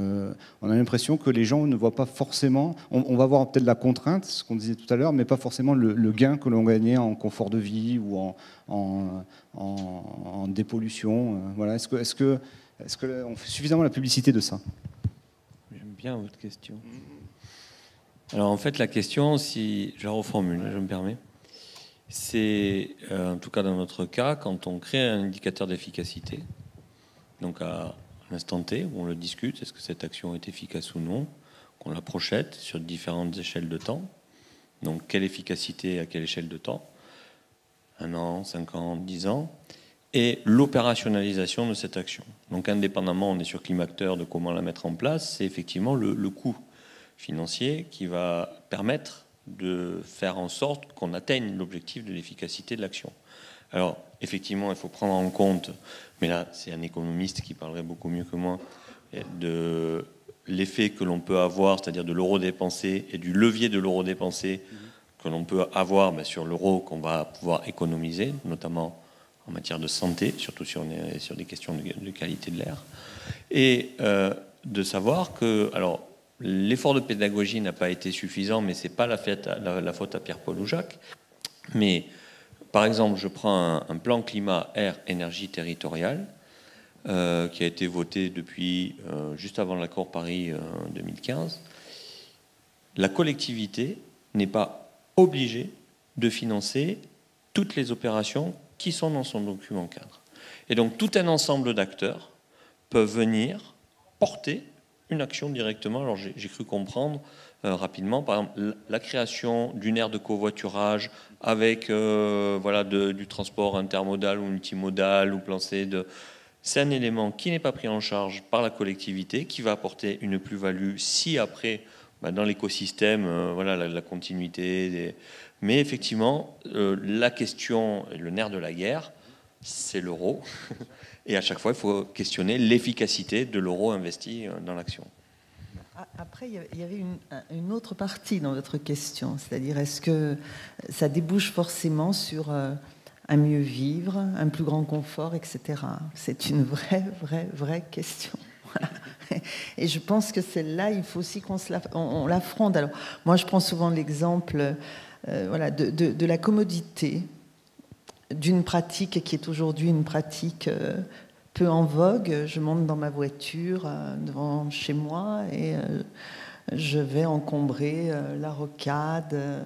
On a l'impression que les gens ne voient pas forcément... On va voir peut-être la contrainte, ce qu'on disait tout à l'heure, mais pas forcément le gain que l'on gagnait en confort de vie ou en dépollution. Voilà. Est-ce qu'on fait suffisamment la publicité de ça? J'aime bien votre question. Alors en fait, la question, si je la reformule, je me permets, c'est, en tout cas dans notre cas, quand on crée un indicateur d'efficacité, donc à l'instant T, où on le discute, est-ce que cette action est efficace ou non, qu'on la projette sur différentes échelles de temps, donc quelle efficacité à quelle échelle de temps, 1 an, 5 ans, 10 ans, et l'opérationnalisation de cette action. Donc indépendamment, on est sur Climacteur de comment la mettre en place, c'est effectivement le coût financier qui va permettre de faire en sorte qu'on atteigne l'objectif de l'efficacité de l'action. Alors, effectivement, il faut prendre en compte, mais là, c'est un économiste qui parlerait beaucoup mieux que moi, de l'effet que l'on peut avoir, c'est-à-dire de l'euro dépensé et du levier de l'euro dépensé que l'on peut avoir sur l'euro qu'on va pouvoir économiser, notamment en matière de santé, surtout sur des questions de qualité de l'air, et de savoir que... Alors, l'effort de pédagogie n'a pas été suffisant, mais ce n'est pas la faute à Pierre-Paul ou Jacques. Mais, par exemple, je prends un plan climat, air, énergie territoriale qui a été voté depuis juste avant l'accord Paris 2015. La collectivité n'est pas obligée de financer toutes les opérations qui sont dans son document cadre. Et donc, tout un ensemble d'acteurs peuvent venir porter une action directement. Alors j'ai cru comprendre rapidement, par exemple, la création d'une aire de covoiturage avec du transport intermodal ou multimodal ou plan C. C'est un élément qui n'est pas pris en charge par la collectivité, qui va apporter une plus-value si après, dans l'écosystème, la continuité. Mais effectivement, la question, le nerf de la guerre, c'est l'euro. Et à chaque fois, il faut questionner l'efficacité de l'euro investi dans l'action. Après, il y avait une autre partie dans votre question, c'est-à-dire est-ce que ça débouche forcément sur un mieux vivre, un plus grand confort, etc. C'est une vraie question. Voilà. Et je pense que celle-là, il faut aussi qu'on l'affronte. Alors, moi, je prends souvent l'exemple de la commodité d'une pratique qui est aujourd'hui une pratique peu en vogue. Je monte dans ma voiture devant chez moi et je vais encombrer la rocade,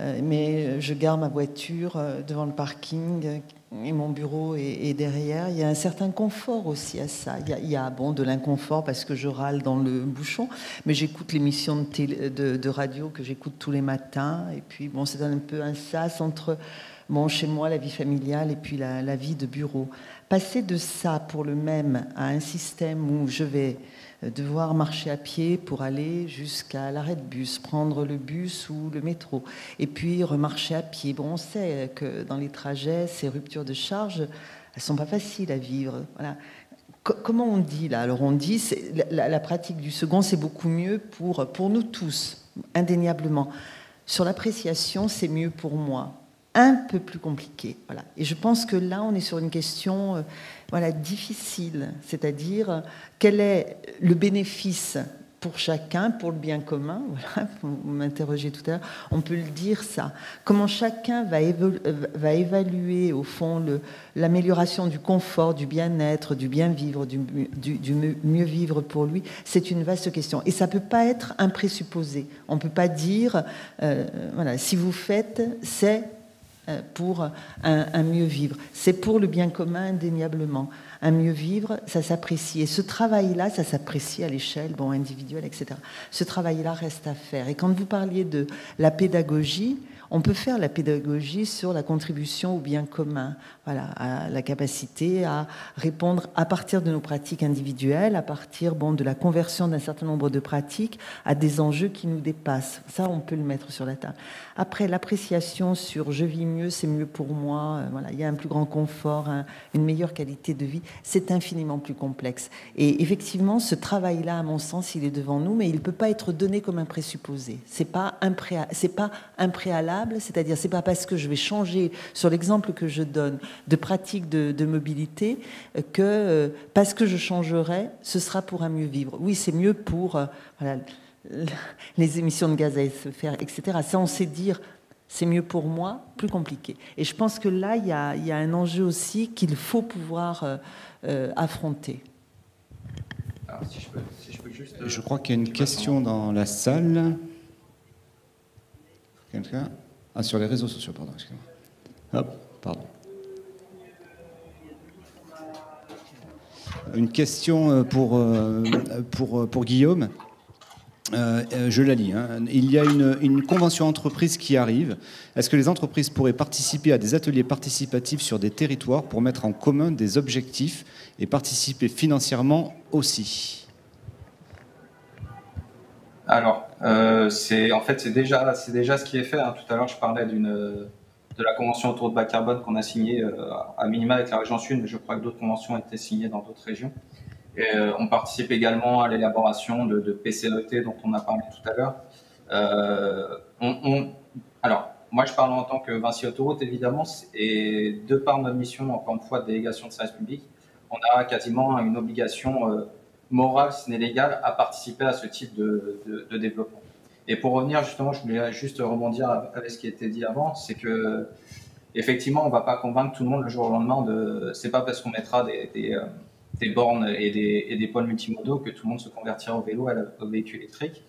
mais je gare ma voiture devant le parking et mon bureau est derrière. Il y a un certain confort aussi à ça. Il y a de l'inconfort parce que je râle dans le bouchon, mais j'écoute l'émission de radio que j'écoute tous les matins et puis c'est un peu un sas entre chez moi, la vie familiale et puis la vie de bureau. Passer de ça pour le même à un système où je vais devoir marcher à pied pour aller jusqu'à l'arrêt de bus, prendre le bus ou le métro, et puis remarcher à pied. On sait que dans les trajets, ces ruptures de charge, elles ne sont pas faciles à vivre. Voilà. Comment on dit là? Alors on dit la pratique du second, c'est beaucoup mieux pour nous tous, indéniablement. Sur l'appréciation, c'est mieux pour moi. Un peu plus compliqué. Voilà. Et je pense que là, on est sur une question difficile, c'est-à-dire quel est le bénéfice pour chacun, pour le bien commun, voilà, vous m'interrogez tout à l'heure, on peut le dire ça. Comment chacun va évaluer, au fond, l'amélioration du confort, du bien-être, du bien-vivre, du mieux vivre pour lui, c'est une vaste question. Et ça ne peut pas être un présupposé. On ne peut pas dire, voilà, si vous faites, c'est pour un mieux vivre. C'est pour le bien commun, indéniablement. Un mieux vivre, ça s'apprécie. Et ce travail-là, ça s'apprécie à l'échelle individuelle, etc. Ce travail-là reste à faire. Et quand vous parliez de la pédagogie, on peut faire la pédagogie sur la contribution au bien commun, voilà, à la capacité à répondre à partir de nos pratiques individuelles, à partir de la conversion d'un certain nombre de pratiques à des enjeux qui nous dépassent. Ça, on peut le mettre sur la table. Après, l'appréciation sur « je vis mieux, c'est mieux pour moi », voilà, il y a un plus grand confort, une meilleure qualité de vie, c'est infiniment plus complexe. Et effectivement, ce travail-là, à mon sens, il est devant nous, mais il ne peut pas être donné comme un présupposé. C'est pas un préalable, c'est-à-dire c'est pas parce que je vais changer, sur l'exemple que je donne, de pratique de mobilité, que parce que je changerai, ce sera pour un mieux vivre. Oui, c'est mieux pour voilà, les émissions de gaz à effet de serre, etc. Ça, on sait dire, c'est mieux pour moi, plus compliqué. Et je pense que là, il y a un enjeu aussi qu'il faut pouvoir affronter. Alors, si je peux juste... Je crois qu'il y a une question dans la salle. Quelqu'un ? Ah, sur les réseaux sociaux, pardon, excusez-moi. Hop, pardon. Une question pour Guillaume. Je la lis. Il y a une convention entreprise qui arrive. Est-ce que les entreprises pourraient participer à des ateliers participatifs sur des territoires pour mettre en commun des objectifs et participer financièrement aussi ? Alors, c'est déjà ce qui est fait. Tout à l'heure, je parlais de la convention autour de bas carbone qu'on a signée à minima avec la région Sud, mais je crois que d'autres conventions ont été signées dans d'autres régions. Et on participe également à l'élaboration de PCET dont on a parlé tout à l'heure. Alors, moi, je parle en tant que Vinci Autoroute, évidemment, et de par notre mission, encore une fois, de délégation de service public, on a quasiment une obligation morale, si ce n'est légale, à participer à ce type de développement. Et pour revenir, justement, je voulais juste rebondir avec ce qui a été dit avant, c'est que, effectivement, on ne va pas convaincre tout le monde le jour au lendemain c'est pas parce qu'on mettra des bornes et des pôles multimodaux que tout le monde se convertira au vélo, au véhicule électrique.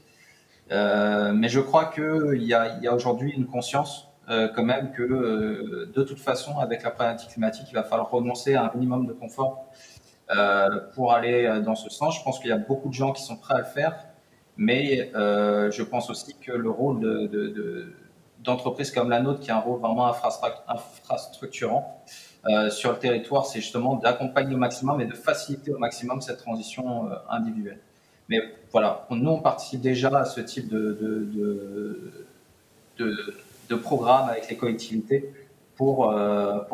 Mais je crois qu'il y a aujourd'hui une conscience quand même que de toute façon, avec la problématique climatique, il va falloir renoncer à un minimum de confort pour aller dans ce sens. Je pense qu'il y a beaucoup de gens qui sont prêts à le faire, mais je pense aussi que le rôle d'entreprises comme la nôtre, qui a un rôle vraiment infrastructurant, sur le territoire, c'est justement d'accompagner au maximum et de faciliter au maximum cette transition individuelle. Mais voilà, nous, on participe déjà à ce type de programme avec les collectivités pour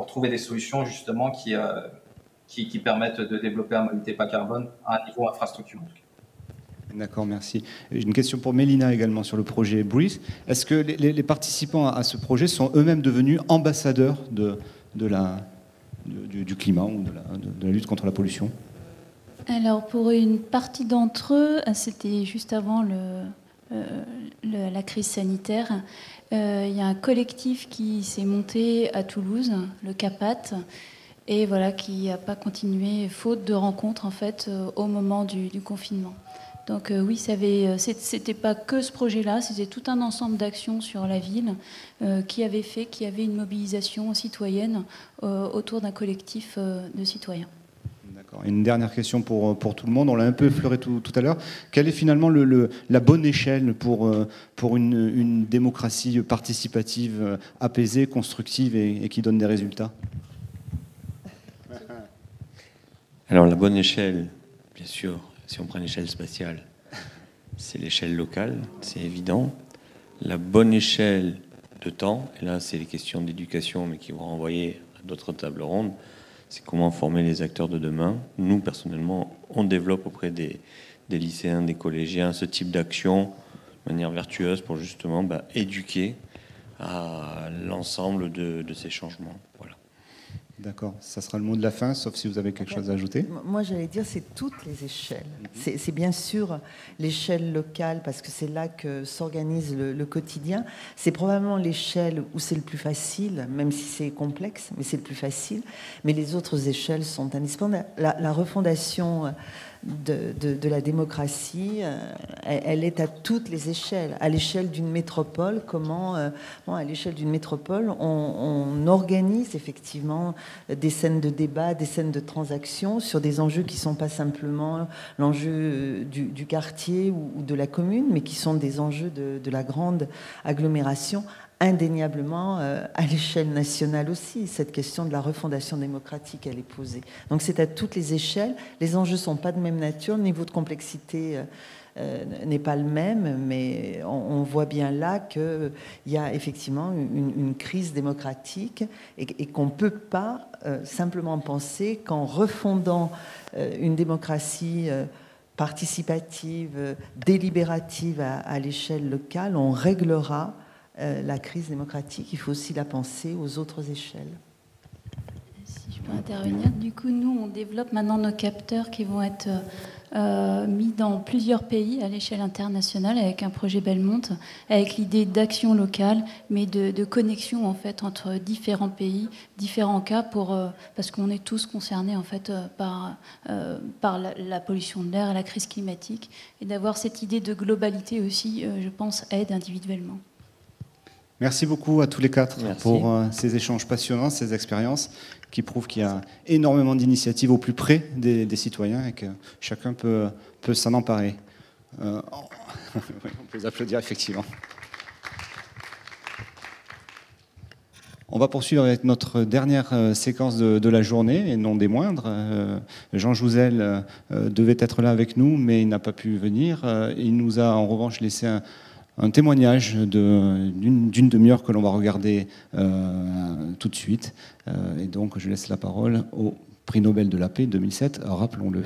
trouver des solutions justement qui permettent de développer la mobilité bas carbone à un niveau infrastructure. D'accord, merci. Une question pour Mélina également sur le projet Breathe. Est-ce que les participants à ce projet sont eux-mêmes devenus ambassadeurs du climat ou de la lutte contre la pollution ? Alors, pour une partie d'entre eux, c'était juste avant la crise sanitaire, il y a un collectif qui s'est monté à Toulouse, le CAPAT, et voilà, qui n'a pas continué, faute de rencontres, en fait, au moment du confinement. Donc oui, c'était pas que ce projet-là, c'était tout un ensemble d'actions sur la ville qui avait une mobilisation citoyenne autour d'un collectif de citoyens. D'accord. Une dernière question pour tout le monde, on l'a un peu effleuré tout à l'heure. Quelle est finalement la bonne échelle pour une démocratie participative apaisée, constructive et qui donne des résultats ? Alors la bonne échelle, bien sûr, si on prend l'échelle spatiale, c'est l'échelle locale, c'est évident. La bonne échelle de temps, et là c'est les questions d'éducation, mais qui vont renvoyer à d'autres tables rondes, c'est comment former les acteurs de demain. Nous, personnellement, on développe auprès des lycéens, des collégiens, ce type d'action de manière vertueuse pour justement éduquer à l'ensemble de ces changements. Voilà. D'accord, ça sera le mot de la fin, sauf si vous avez quelque chose à ajouter. Moi, j'allais dire, c'est toutes les échelles. C'est bien sûr l'échelle locale, parce que c'est là que s'organise le quotidien. C'est probablement l'échelle où c'est le plus facile, même si c'est complexe, mais c'est le plus facile. Mais les autres échelles sont indispensables. La refondation de la démocratie, elle est à toutes les échelles. À l'échelle d'une métropole, à l'échelle d'une métropole, on organise effectivement des scènes de débat, des scènes de transactions sur des enjeux qui ne sont pas simplement l'enjeu du quartier ou de la commune, mais qui sont des enjeux de la grande agglomération. Indéniablement, à l'échelle nationale aussi, cette question de la refondation démocratique, elle est posée. Donc c'est à toutes les échelles. Les enjeux ne sont pas de même nature, le niveau de complexité n'est pas le même, mais on voit bien là qu'il y a effectivement une crise démocratique et qu'on ne peut pas simplement penser qu'en refondant une démocratie participative, délibérative à l'échelle locale, on réglera la crise démocratique. Il faut aussi la penser aux autres échelles. Si je peux intervenir, du coup, nous, on développe maintenant nos capteurs qui vont être mis dans plusieurs pays à l'échelle internationale avec un projet Belmont, avec l'idée d'action locale, mais de connexion en fait entre différents pays, différents cas, parce qu'on est tous concernés en fait par la pollution de l'air et la crise climatique, et d'avoir cette idée de globalité aussi, je pense, aide individuellement. Merci beaucoup à tous les quatre pour ces échanges passionnants, ces expériences qui prouvent qu'il y a énormément d'initiatives au plus près des citoyens et que chacun peut s'en emparer. On peut les applaudir effectivement. On va poursuivre avec notre dernière séquence de la journée, et non des moindres. Jean Jouzel devait être là avec nous, mais il n'a pas pu venir. Il nous a en revanche laissé un témoignage d'une demi-heure que l'on va regarder tout de suite. Et donc, je laisse la parole au prix Nobel de la paix 2007, rappelons-le.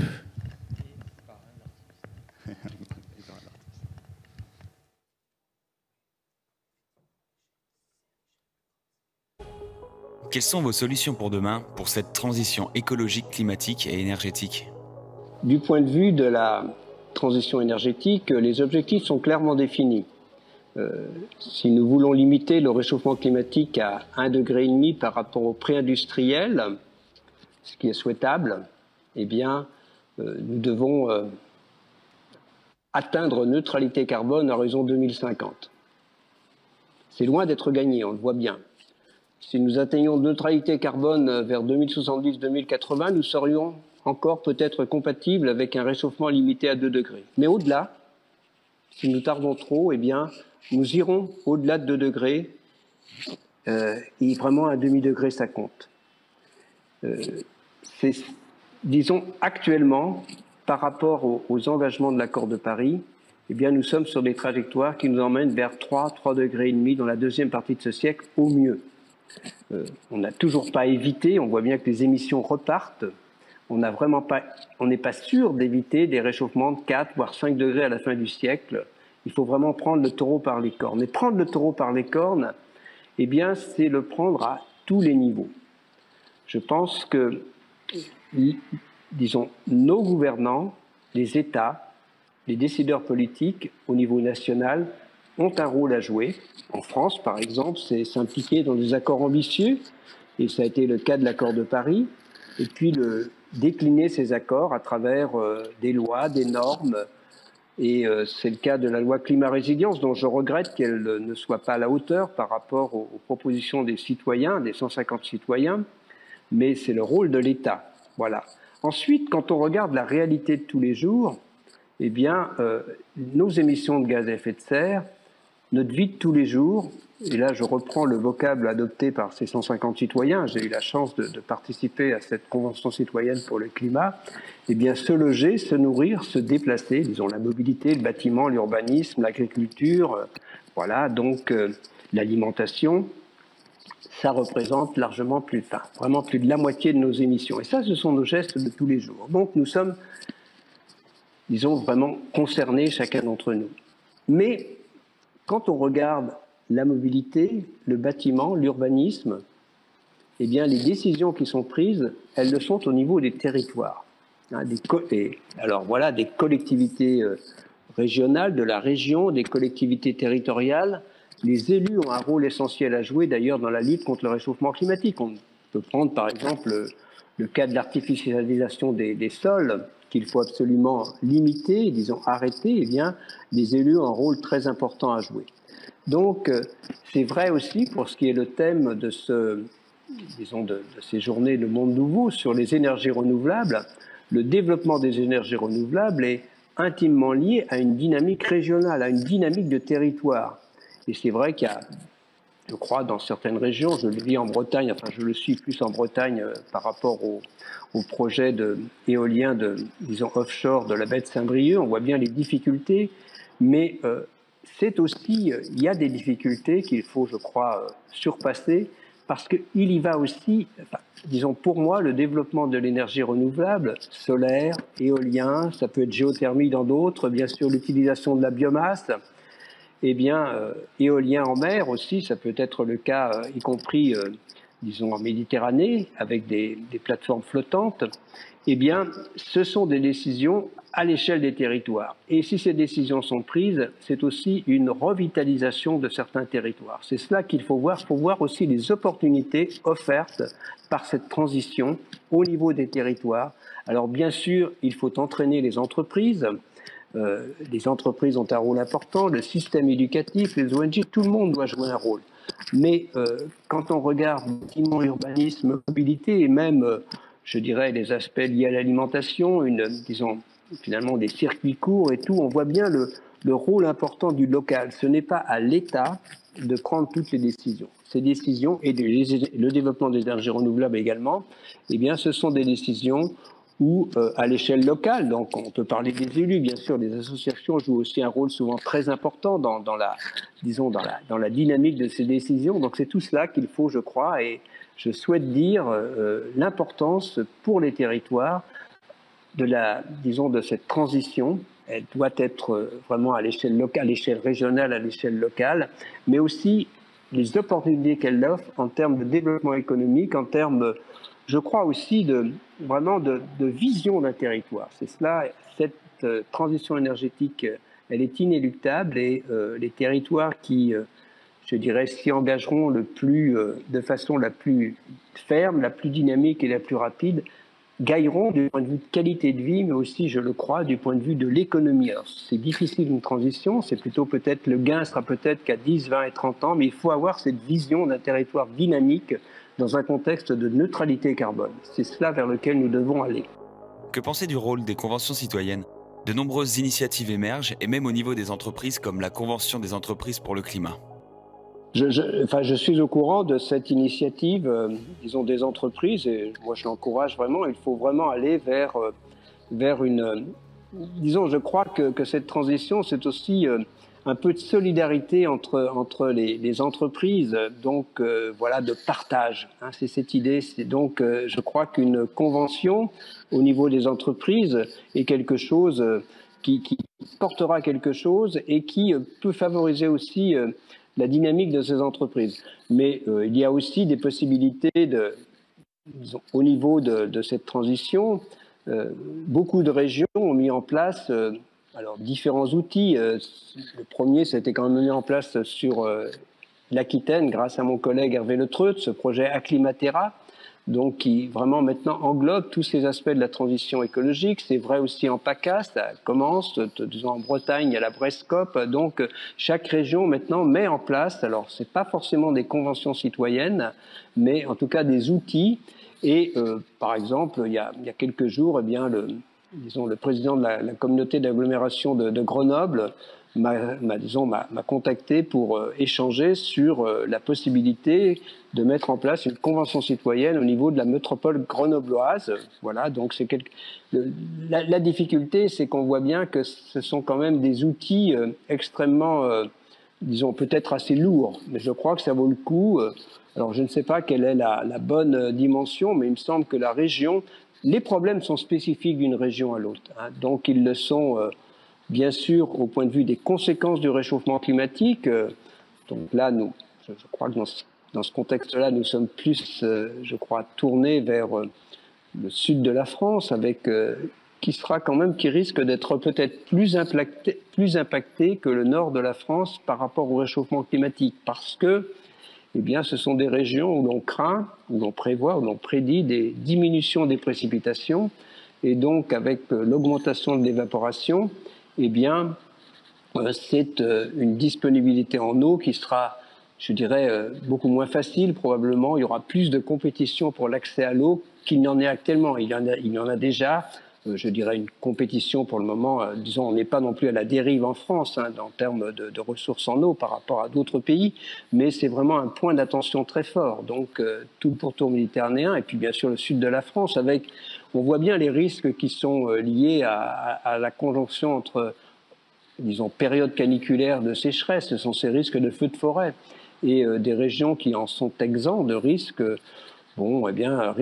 Quelles sont vos solutions pour demain pour cette transition écologique, climatique et énergétique? Du point de vue de la transition énergétique, les objectifs sont clairement définis. Si nous voulons limiter le réchauffement climatique à 1,5 degré par rapport au pré-industriel, ce qui est souhaitable, eh bien, nous devons atteindre neutralité carbone à horizon 2050. C'est loin d'être gagné, on le voit bien. Si nous atteignons neutralité carbone vers 2070-2080, nous serions encore peut-être compatibles avec un réchauffement limité à 2 degrés. Mais au-delà, si nous tardons trop, eh bien, nous irons au-delà de 2 degrés et vraiment un demi-degré, ça compte. Disons, actuellement, par rapport aux engagements de l'accord de Paris, eh bien, nous sommes sur des trajectoires qui nous emmènent vers 3 degrés et demi dans la deuxième partie de ce siècle, au mieux. On n'a toujours pas évité, on voit bien que les émissions repartent. On n'est pas sûr d'éviter des réchauffements de 4 voire 5 degrés à la fin du siècle. Il faut vraiment prendre le taureau par les cornes. Et prendre le taureau par les cornes, eh bien, c'est le prendre à tous les niveaux. Je pense que, disons, nos gouvernants, les États, les décideurs politiques au niveau national ont un rôle à jouer. En France, par exemple, c'est s'impliquer dans des accords ambitieux, et ça a été le cas de l'accord de Paris, et puis décliner ces accords à travers des lois, des normes, et c'est le cas de la loi climat-résilience, dont je regrette qu'elle ne soit pas à la hauteur par rapport aux propositions des citoyens, des 150 citoyens, mais c'est le rôle de l'État. Voilà. Ensuite, quand on regarde la réalité de tous les jours, eh bien, nos émissions de gaz à effet de serre, notre vie de tous les jours, et là je reprends le vocable adopté par ces 150 citoyens, j'ai eu la chance de participer à cette convention citoyenne pour le climat, eh bien se loger, se nourrir, se déplacer, disons la mobilité, le bâtiment, l'urbanisme, l'agriculture, voilà, donc l'alimentation, ça représente largement vraiment plus de la moitié de nos émissions. Et ça, ce sont nos gestes de tous les jours. Donc nous sommes, disons, vraiment concernés, chacun d'entre nous. Mais quand on regarde la mobilité, le bâtiment, l'urbanisme, eh bien, les décisions qui sont prises, elles le sont au niveau des territoires. Hein, alors voilà, des collectivités régionales, de la région, des collectivités territoriales. Les élus ont un rôle essentiel à jouer, d'ailleurs, dans la lutte contre le réchauffement climatique. On peut prendre, par exemple, le cas de l'artificialisation des sols, qu'il faut absolument limiter, disons arrêter. Eh bien, les élus ont un rôle très important à jouer. Donc, c'est vrai aussi pour ce qui est le thème de ces journées Le Monde Nouveau sur les énergies renouvelables. Le développement des énergies renouvelables est intimement lié à une dynamique régionale, à une dynamique de territoire. Et c'est vrai qu'il y a, je crois, dans certaines régions, je le vis en Bretagne, enfin je le suis plus en Bretagne par rapport au projet éolien disons offshore de la baie de Saint-Brieuc, on voit bien les difficultés, mais c'est aussi, il y a des difficultés qu'il faut, je crois, surpasser, parce qu'il y va aussi, enfin, disons pour moi, le développement de l'énergie renouvelable, solaire, éolien, ça peut être géothermie dans d'autres, bien sûr l'utilisation de la biomasse, eh bien, éolien en mer aussi, ça peut être le cas, y compris, disons, en Méditerranée, avec des plateformes flottantes, eh bien, ce sont des décisions à l'échelle des territoires. Et si ces décisions sont prises, c'est aussi une revitalisation de certains territoires. C'est cela qu'il faut voir. Il faut voir aussi les opportunités offertes par cette transition au niveau des territoires. Alors, bien sûr, il faut entraîner les entreprises. Les entreprises ont un rôle important, le système éducatif, les ONG, tout le monde doit jouer un rôle. Mais quand on regarde bâtiment, urbanisme, mobilité et même, je dirais, les aspects liés à l'alimentation, disons, finalement des circuits courts et tout, on voit bien le rôle important du local. Ce n'est pas à l'État de prendre toutes les décisions. Ces décisions, et le développement des énergies renouvelables également, eh bien, ce sont des décisions où, à l'échelle locale, donc on peut parler des élus, bien sûr, les associations jouent aussi un rôle souvent très important dans la dynamique de ces décisions. Donc c'est tout cela qu'il faut, je crois, et je souhaite dire l'importance pour les territoires de cette transition. Elle doit être vraiment à l'échelle locale, à l'échelle régionale, à l'échelle locale, mais aussi les opportunités qu'elle offre en termes de développement économique, en termes, je crois aussi, vraiment de vision d'un territoire. C'est cela, cette transition énergétique, elle est inéluctable et les territoires qui, je dirais, s'y engageront de façon la plus ferme, la plus dynamique et la plus rapide, gagneront du point de vue de qualité de vie, mais aussi, je le crois, du point de vue de l'économie. Alors, c'est difficile une transition, c'est plutôt peut-être, le gain sera peut-être qu'à 10, 20 et 30 ans, mais il faut avoir cette vision d'un territoire dynamique dans un contexte de neutralité carbone. C'est cela vers lequel nous devons aller. Que penser du rôle des conventions citoyennes ? De nombreuses initiatives émergent, et même au niveau des entreprises, comme la Convention des entreprises pour le climat. Je suis au courant de cette initiative, disons, des entreprises, et moi je l'encourage vraiment. Il faut vraiment aller vers une... disons, je crois que cette transition, c'est aussi un peu de solidarité entre les entreprises, donc voilà, de partage. Hein, c'est cette idée. Donc, je crois qu'une convention au niveau des entreprises est quelque chose qui portera quelque chose et qui peut favoriser aussi la dynamique de ces entreprises. Mais il y a aussi des possibilités disons, au niveau de cette transition. Beaucoup de régions ont mis en place alors, différents outils. Le premier, c'était quand même mis en place sur l'Aquitaine, grâce à mon collègue Hervé Letreut, ce projet Acclimatera, donc qui vraiment maintenant englobe tous ces aspects de la transition écologique. C'est vrai aussi en PACA, ça commence, disons en Bretagne, il y a la Brescope. Donc chaque région maintenant met en place, alors c'est pas forcément des conventions citoyennes, mais en tout cas des outils. Et par exemple, il y a quelques jours, eh bien, le président de la communauté d'agglomération de Grenoble m'a contacté pour échanger sur la possibilité de mettre en place une convention citoyenne au niveau de la métropole grenobloise. Voilà, donc la difficulté, c'est qu'on voit bien que ce sont quand même des outils extrêmement, disons, peut-être assez lourds, mais je crois que ça vaut le coup. Alors, je ne sais pas quelle est la bonne dimension, mais il me semble que la région, les problèmes sont spécifiques d'une région à l'autre. Hein, donc, ils le sont, bien sûr, au point de vue des conséquences du réchauffement climatique. Donc là, je crois que dans ce contexte-là, nous sommes plus, je crois, tournés vers le sud de la France, avec qui risque d'être peut-être plus impacté que le nord de la France par rapport au réchauffement climatique, parce que eh bien, ce sont des régions où l'on craint, où l'on prévoit, où l'on prédit des diminutions des précipitations, et donc avec l'augmentation de l'évaporation, eh bien, c'est une disponibilité en eau qui sera, je dirais, beaucoup moins facile. Probablement, il y aura plus de compétition pour l'accès à l'eau qu'il n'y en est actuellement. Il y en a déjà. Je dirais une compétition pour le moment, disons, on n'est pas non plus à la dérive en France en termes de ressources en eau par rapport à d'autres pays, mais c'est vraiment un point d'attention très fort. Donc, tout le pourtour méditerranéen et puis bien sûr le sud de la France, on voit bien les risques qui sont liés à la conjonction entre, disons, période caniculaire de sécheresse, ce sont ces risques de feux de forêt, et des régions qui en sont exemptes de risques. Bon, eh bien,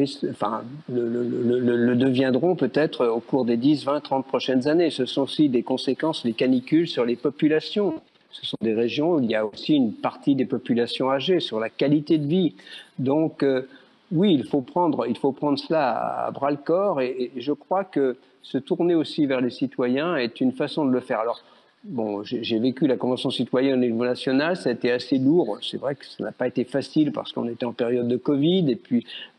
le deviendront peut-être au cours des 10, 20, 30 prochaines années. Ce sont aussi des conséquences, les canicules, sur les populations. Ce sont des régions où il y a aussi une partie des populations âgées, sur la qualité de vie. Donc, oui, il faut prendre cela à bras-le-corps, et je crois que se tourner aussi vers les citoyens est une façon de le faire. Alors, bon, j'ai vécu la Convention citoyenne au niveau national, ça a été assez lourd. C'est vrai que ça n'a pas été facile parce qu'on était en période de Covid,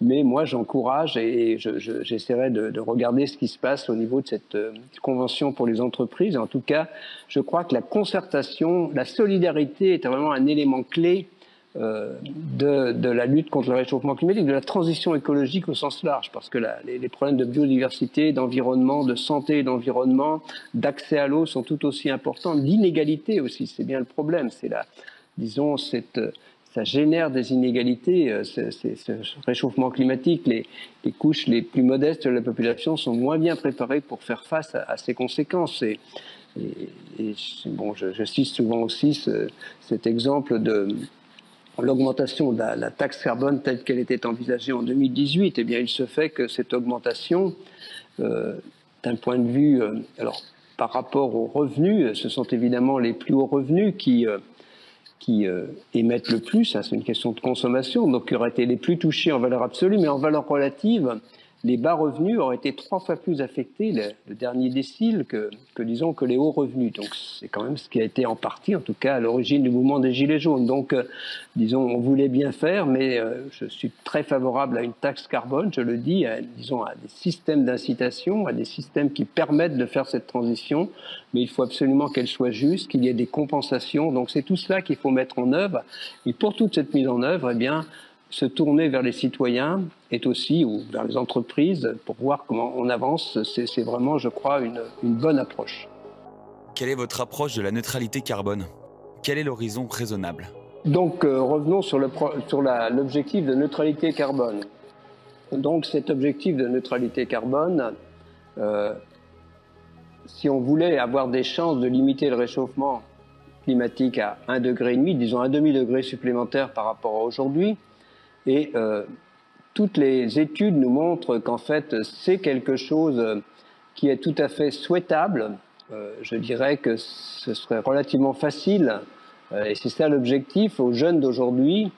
mais moi j'encourage et j'essaierai de regarder ce qui se passe au niveau de cette Convention pour les entreprises. En tout cas, je crois que la concertation, la solidarité est vraiment un élément clé de la lutte contre le réchauffement climatique, de la transition écologique au sens large, parce que les problèmes de biodiversité, d'environnement, de santé et d'environnement, d'accès à l'eau sont tout aussi importants, d'inégalité aussi, c'est bien le problème, ça génère des inégalités, ce réchauffement climatique, les couches les plus modestes de la population sont moins bien préparées pour faire face à ces conséquences. Bon, je cite souvent aussi cet exemple de l'augmentation de la taxe carbone telle qu'elle était envisagée en 2018, eh bien, il se fait que cette augmentation, d'un point de vue, alors par rapport aux revenus, ce sont évidemment les plus hauts revenus qui émettent le plus, ça c'est une question de consommation, donc qui auraient été les plus touchés en valeur absolue, mais en valeur relative, les bas revenus auraient été 3 fois plus affectés, le dernier décile, que les hauts revenus. Donc c'est quand même ce qui a été en partie, en tout cas, à l'origine du mouvement des Gilets jaunes. Donc, on voulait bien faire, mais je suis très favorable à une taxe carbone, je le dis, à des systèmes d'incitation, à des systèmes qui permettent de faire cette transition, mais il faut absolument qu'elle soit juste, qu'il y ait des compensations. Donc c'est tout cela qu'il faut mettre en œuvre. Et pour toute cette mise en œuvre, eh bien, se tourner vers les citoyens est aussi, ou vers les entreprises, pour voir comment on avance, c'est vraiment, je crois, une bonne approche. Quelle est votre approche de la neutralité carbone? Quel est l'horizon raisonnable? Donc, revenons sur l'objectif de neutralité carbone. Donc, cet objectif de neutralité carbone, si on voulait avoir des chances de limiter le réchauffement climatique à 1,5 degré, disons un demi-degré supplémentaire par rapport à aujourd'hui, et toutes les études nous montrent qu'en fait, c'est quelque chose qui est tout à fait souhaitable. Je dirais que ce serait relativement facile, et c'est ça l'objectif aux jeunes d'aujourd'hui,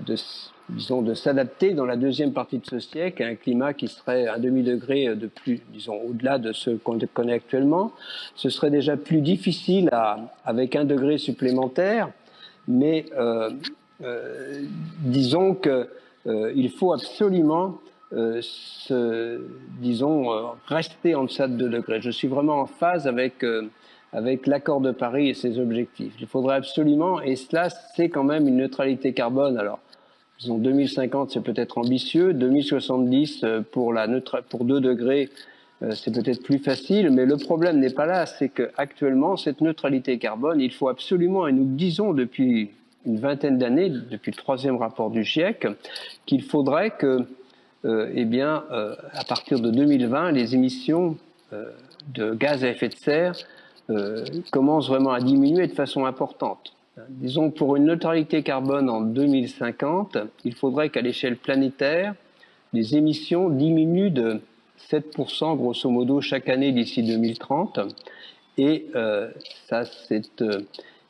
de s'adapter dans la deuxième partie de ce siècle à un climat qui serait un demi-degré de plus, disons, au-delà de ce qu'on connaît actuellement. Ce serait déjà plus difficile avec 1 degré supplémentaire, mais disons que il faut absolument rester en deçà de 2 degrés. Je suis vraiment en phase avec l'accord de Paris et ses objectifs. Il faudrait absolument, et cela c'est quand même une neutralité carbone. Alors, disons 2050 c'est peut-être ambitieux, 2070 pour 2 degrés c'est peut-être plus facile, mais le problème n'est pas là, c'est qu'actuellement cette neutralité carbone, il faut absolument, et nous le disons depuis une vingtaine d'années, depuis le 3e rapport du GIEC, qu'il faudrait que, à partir de 2020, les émissions de gaz à effet de serre commencent vraiment à diminuer de façon importante. Disons, pour une neutralité carbone en 2050, il faudrait qu'à l'échelle planétaire, les émissions diminuent de 7% grosso modo chaque année d'ici 2030. Et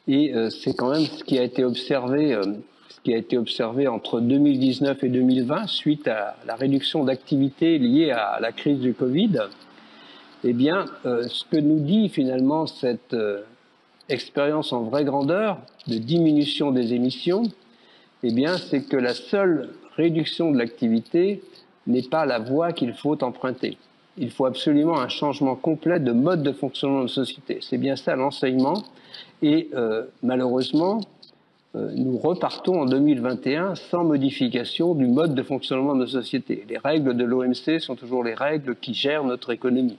c'est quand même ce qui a été observé ce qui a été observé entre 2019 et 2020 suite à la réduction d'activité liée à la crise du Covid, eh bien, ce que nous dit finalement cette expérience en vraie grandeur de diminution des émissions, eh bien, c'est que la seule réduction de l'activité n'est pas la voie qu'il faut emprunter. Il faut absolument un changement complet de mode de fonctionnement de la société. C'est bien ça l'enseignement. Et malheureusement, nous repartons en 2021 sans modification du mode de fonctionnement de nos sociétés. Les règles de l'OMC sont toujours les règles qui gèrent notre économie.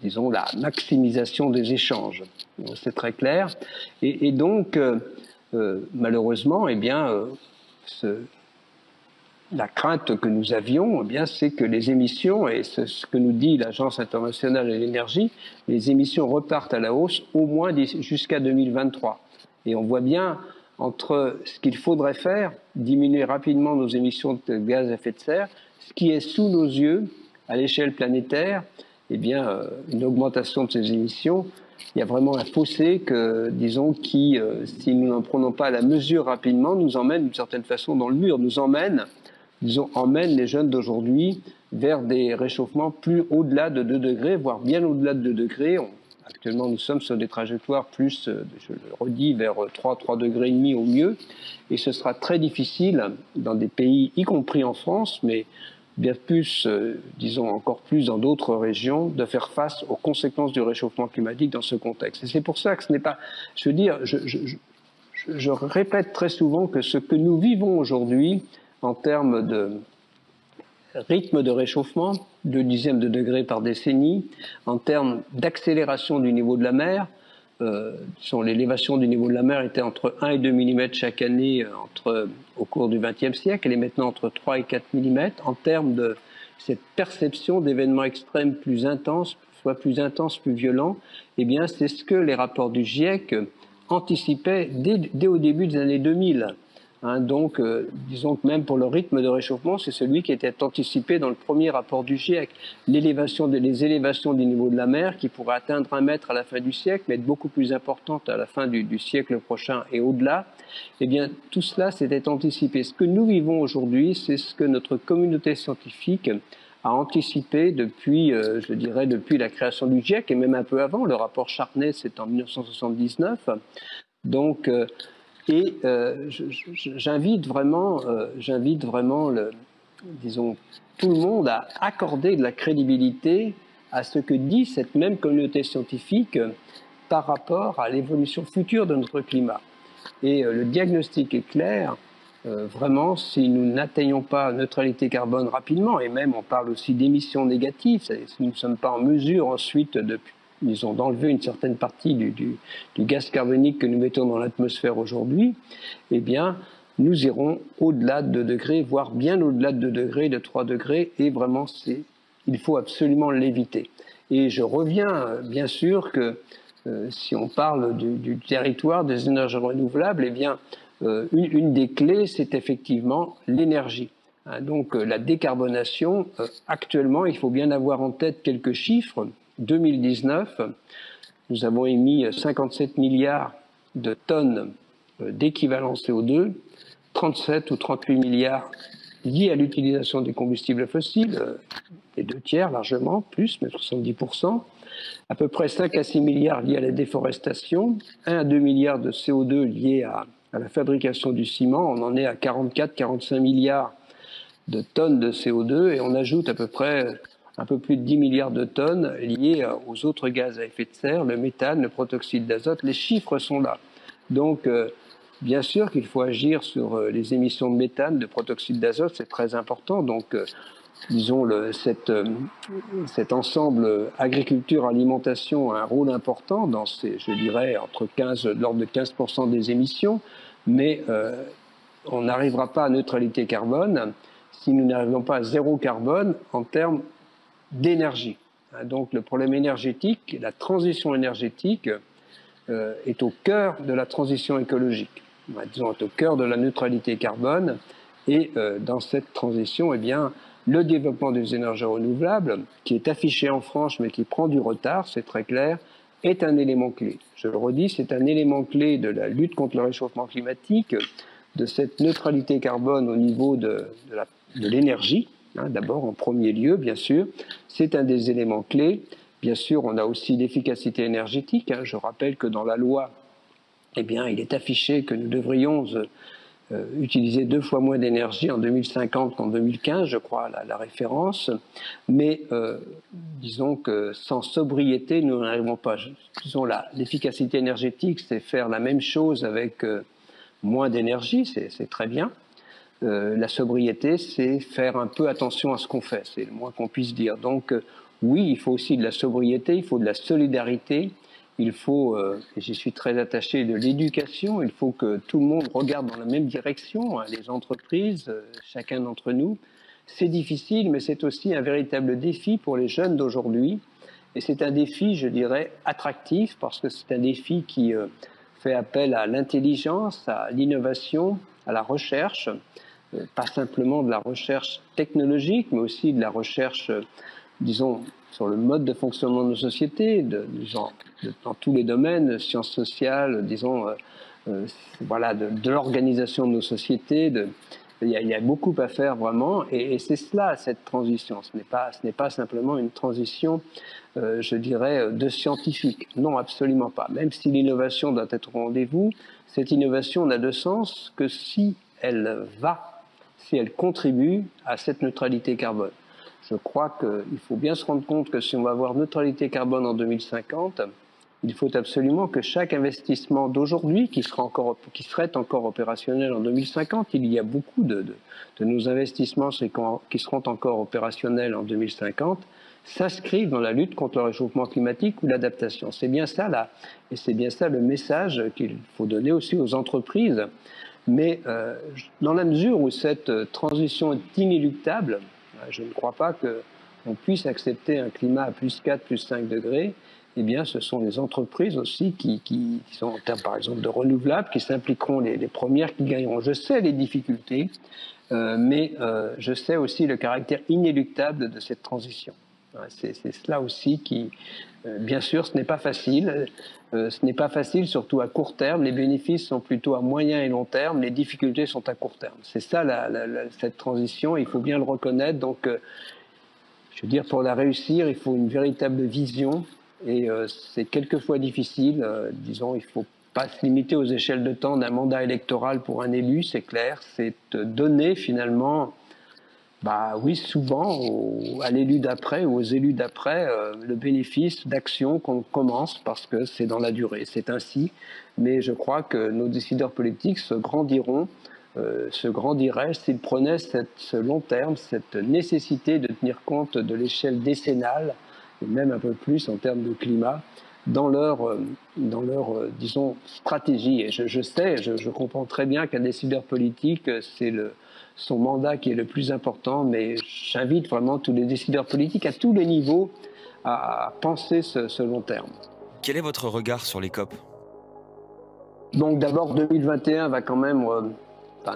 Disons la maximisation des échanges. C'est très clair. Et donc, malheureusement, eh bien, la crainte que nous avions, eh bien, c'est que les émissions, et c'est ce que nous dit l'Agence internationale de l'énergie, les émissions repartent à la hausse au moins jusqu'à 2023. Et on voit bien entre ce qu'il faudrait faire, diminuer rapidement nos émissions de gaz à effet de serre, ce qui est sous nos yeux à l'échelle planétaire, eh bien, une augmentation de ces émissions. Il y a vraiment un fossé que, disons, qui, si nous n'en prenons pas la mesure rapidement, nous emmène d'une certaine façon dans le mur, nous emmène, disons, emmène les jeunes d'aujourd'hui vers des réchauffements plus au-delà de 2 degrés, voire bien au-delà de 2 degrés. Actuellement, nous sommes sur des trajectoires plus, je le redis, vers 3 degrés et demi au mieux. Et ce sera très difficile dans des pays, y compris en France, mais bien plus, disons encore plus dans d'autres régions, de faire face aux conséquences du réchauffement climatique dans ce contexte. Et c'est pour ça que ce n'est pas... Je veux dire, je répète très souvent que ce que nous vivons aujourd'hui en termes de rythme de réchauffement, 2 dixièmes de degré par décennie, en termes d'accélération du niveau de la mer, l'élévation du niveau de la mer était entre 1 et 2 mm chaque année au cours du XXe siècle, elle est maintenant entre 3 et 4 mm, en termes de cette perception d'événements extrêmes plus intenses, soit plus intenses, plus violents, eh bien c'est ce que les rapports du GIEC anticipaient dès au début des années 2000. Donc, disons que même pour le rythme de réchauffement, c'est celui qui était anticipé dans le premier rapport du GIEC. Les élévations du niveau de la mer qui pourraient atteindre 1 mètre à la fin du siècle, mais être beaucoup plus importantes à la fin du siècle prochain et au-delà, eh bien, tout cela s'était anticipé. Ce que nous vivons aujourd'hui, c'est ce que notre communauté scientifique a anticipé depuis, je dirais, depuis la création du GIEC et même un peu avant. Le rapport Charnay, c'est en 1979. Donc, j'invite vraiment, disons, tout le monde à accorder de la crédibilité à ce que dit cette même communauté scientifique par rapport à l'évolution future de notre climat. Et le diagnostic est clair. Vraiment, si nous n'atteignons pas neutralité carbone rapidement, et même on parle aussi d'émissions négatives, si nous ne sommes pas en mesure ensuite d'enlever une certaine partie du gaz carbonique que nous mettons dans l'atmosphère aujourd'hui, eh bien, nous irons au-delà de 2 degrés, voire bien au-delà de 2 degrés, de 3 degrés, et vraiment, il faut absolument l'éviter. Et je reviens, bien sûr, que si on parle du territoire des énergies renouvelables, eh bien, une des clés, c'est effectivement l'énergie. Donc, la décarbonation, actuellement, il faut bien avoir en tête quelques chiffres. 2019, nous avons émis 57 milliards de tonnes d'équivalent CO2, 37 ou 38 milliards liés à l'utilisation des combustibles fossiles, les 2 tiers largement, plus, mais 70%, à peu près 5 à 6 milliards liés à la déforestation, 1 à 2 milliards de CO2 liés à la fabrication du ciment, on en est à 44-45 milliards de tonnes de CO2 et on ajoute à peu près un peu plus de 10 milliards de tonnes liées aux autres gaz à effet de serre, le méthane, le protoxyde d'azote. Les chiffres sont là. Donc, bien sûr qu'il faut agir sur les émissions de méthane, de protoxyde d'azote, c'est très important. Donc, disons, cet ensemble agriculture-alimentation a un rôle important dans je dirais, de l'ordre de 15% des émissions, mais on n'arrivera pas à neutralité carbone si nous n'arrivons pas à 0 carbone en termes d'énergie. Donc le problème énergétique, la transition énergétique est au cœur de la transition écologique. Disons, est au cœur de la neutralité carbone et dans cette transition, eh bien, le développement des énergies renouvelables, qui est affiché en France mais qui prend du retard, c'est très clair, est un élément clé. Je le redis, c'est un élément clé de la lutte contre le réchauffement climatique, cette neutralité carbone au niveau de l'énergie, hein, d'abord en premier lieu, bien sûr. C'est un des éléments clés. Bien sûr, on a aussi l'efficacité énergétique. Hein. Je rappelle que dans la loi, eh bien, il est affiché que nous devrions utiliser 2 fois moins d'énergie en 2050 qu'en 2015, je crois, la référence. Mais disons que sans sobriété, nous n'arrivons pas. Disons l'efficacité énergétique, c'est faire la même chose avec moins d'énergie, c'est très bien. La sobriété, c'est faire un peu attention à ce qu'on fait, c'est le moins qu'on puisse dire. Donc oui, il faut aussi de la sobriété, il faut de la solidarité, il faut, et j'y suis très attaché, de l'éducation, il faut que tout le monde regarde dans la même direction, hein, les entreprises, chacun d'entre nous. C'est difficile, mais c'est aussi un véritable défi pour les jeunes d'aujourd'hui. Et c'est un défi, je dirais, attractif, parce que c'est un défi qui fait appel à l'intelligence, à l'innovation, à la recherche, pas simplement de la recherche technologique, mais aussi de la recherche, disons, sur le mode de fonctionnement de nos sociétés, dans tous les domaines, sciences sociales, disons, voilà, de l'organisation de nos sociétés. Il y a beaucoup à faire vraiment, et c'est cela, cette transition. Ce n'est pas simplement une transition, je dirais, de scientifique. Non, absolument pas. Même si l'innovation doit être au rendez-vous, cette innovation n'a de sens que si elle contribue à cette neutralité carbone. Je crois qu'il faut bien se rendre compte que si on va avoir neutralité carbone en 2050, il faut absolument que chaque investissement d'aujourd'hui, qui serait encore opérationnel en 2050, il y a beaucoup de nos investissements qui seront encore opérationnels en 2050, s'inscrivent dans la lutte contre le réchauffement climatique ou l'adaptation. C'est bien ça là, et c'est bien ça le message qu'il faut donner aussi aux entreprises. Mais dans la mesure où cette transition est inéluctable, je ne crois pas qu'on puisse accepter un climat à plus 4, plus 5 degrés. Eh bien, ce sont les entreprises aussi qui sont en termes, par exemple, de renouvelables, qui s'impliqueront les premières qui gagneront. Je sais les difficultés, mais je sais aussi le caractère inéluctable de cette transition. C'est cela aussi qui, bien sûr, ce n'est pas facile. Ce n'est pas facile, surtout à court terme. Les bénéfices sont plutôt à moyen et long terme. Les difficultés sont à court terme. C'est ça, cette transition. Il faut bien le reconnaître. Donc, je veux dire, pour la réussir, il faut une véritable vision. Et c'est quelquefois difficile. Disons, il ne faut pas se limiter aux échelles de temps d'un mandat électoral pour un élu, c'est clair. C'est donner finalement, oui, souvent à l'élu d'après ou aux élus d'après, le bénéfice d'actions qu'on commence parce que c'est dans la durée. C'est ainsi. Mais je crois que nos décideurs politiques se grandiraient s'ils prenaient ce long terme, cette nécessité de tenir compte de l'échelle décennale, et même un peu plus en termes de climat, dans leur disons, stratégie. Et je comprends très bien qu'un décideur politique, c'est son mandat qui est le plus important, mais j'invite vraiment tous les décideurs politiques à tous les niveaux à penser ce long terme. Quel est votre regard sur les COP? Donc d'abord, 2021 va quand même...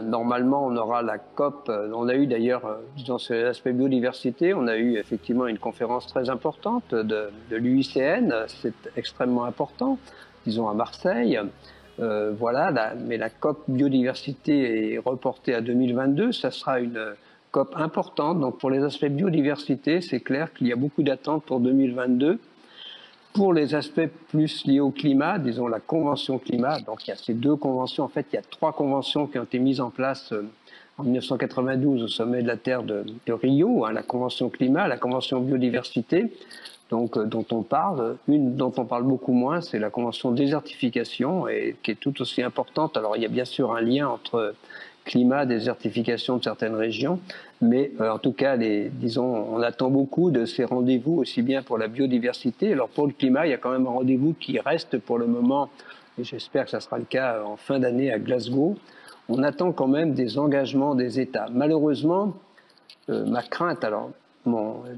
normalement, on aura la COP. On a eu d'ailleurs, disons, sur l'aspect biodiversité, on a eu effectivement une conférence très importante de l'UICN. C'est extrêmement important, disons, à Marseille. Voilà, mais la COP biodiversité est reportée à 2022. Ça sera une COP importante. Donc, pour les aspects biodiversité, c'est clair qu'il y a beaucoup d'attentes pour 2022. Pour les aspects plus liés au climat, disons la Convention climat, donc il y a ces 2 conventions, en fait il y a 3 conventions qui ont été mises en place en 1992 au sommet de la Terre de Rio, hein, la Convention climat, la Convention biodiversité, donc dont on parle. Une dont on parle beaucoup moins, c'est la Convention désertification, et qui est tout aussi importante. Alors il y a bien sûr un lien entre climat, désertification de certaines régions, mais en tout cas, disons, on attend beaucoup de ces rendez-vous, aussi bien pour la biodiversité. Alors pour le climat, il y a quand même un rendez-vous qui reste pour le moment, et j'espère que ça sera le cas en fin d'année à Glasgow. On attend quand même des engagements des États. Malheureusement, ma crainte, alors,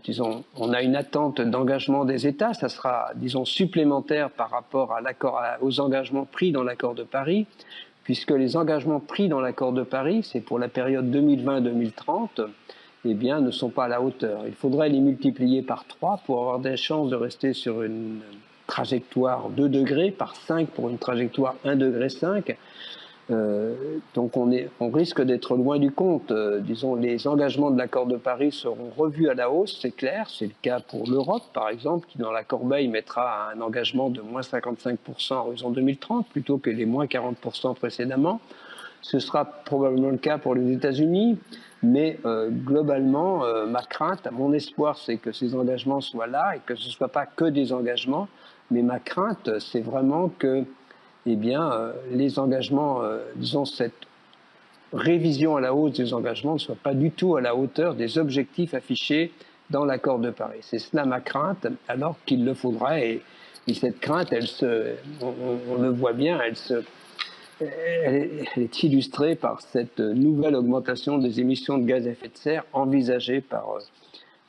disons, on a une attente d'engagement des États, ça sera, disons, supplémentaire par rapport aux engagements pris dans l'accord de Paris, puisque les engagements pris dans l'accord de Paris, c'est pour la période 2020-2030, eh bien, ne sont pas à la hauteur. Il faudrait les multiplier par 3 pour avoir des chances de rester sur une trajectoire 2 degrés, par 5 pour une trajectoire 1,5 degré. Donc on risque d'être loin du compte. Disons, les engagements de l'accord de Paris seront revus à la hausse, c'est clair. C'est le cas pour l'Europe, par exemple, qui dans la corbeille mettra un engagement de moins 55% à horizon 2030 plutôt que les moins 40% précédemment. Ce sera probablement le cas pour les États-Unis, mais globalement, ma crainte, mon espoir, c'est que ces engagements soient là et que ce ne soit pas que des engagements, mais ma crainte, c'est vraiment que les engagements, disons, cette révision à la hausse des engagements ne soit pas du tout à la hauteur des objectifs affichés dans l'accord de Paris. C'est cela ma crainte, alors qu'il le faudra, et cette crainte, on le voit bien, elle est illustrée par cette nouvelle augmentation des émissions de gaz à effet de serre envisagée par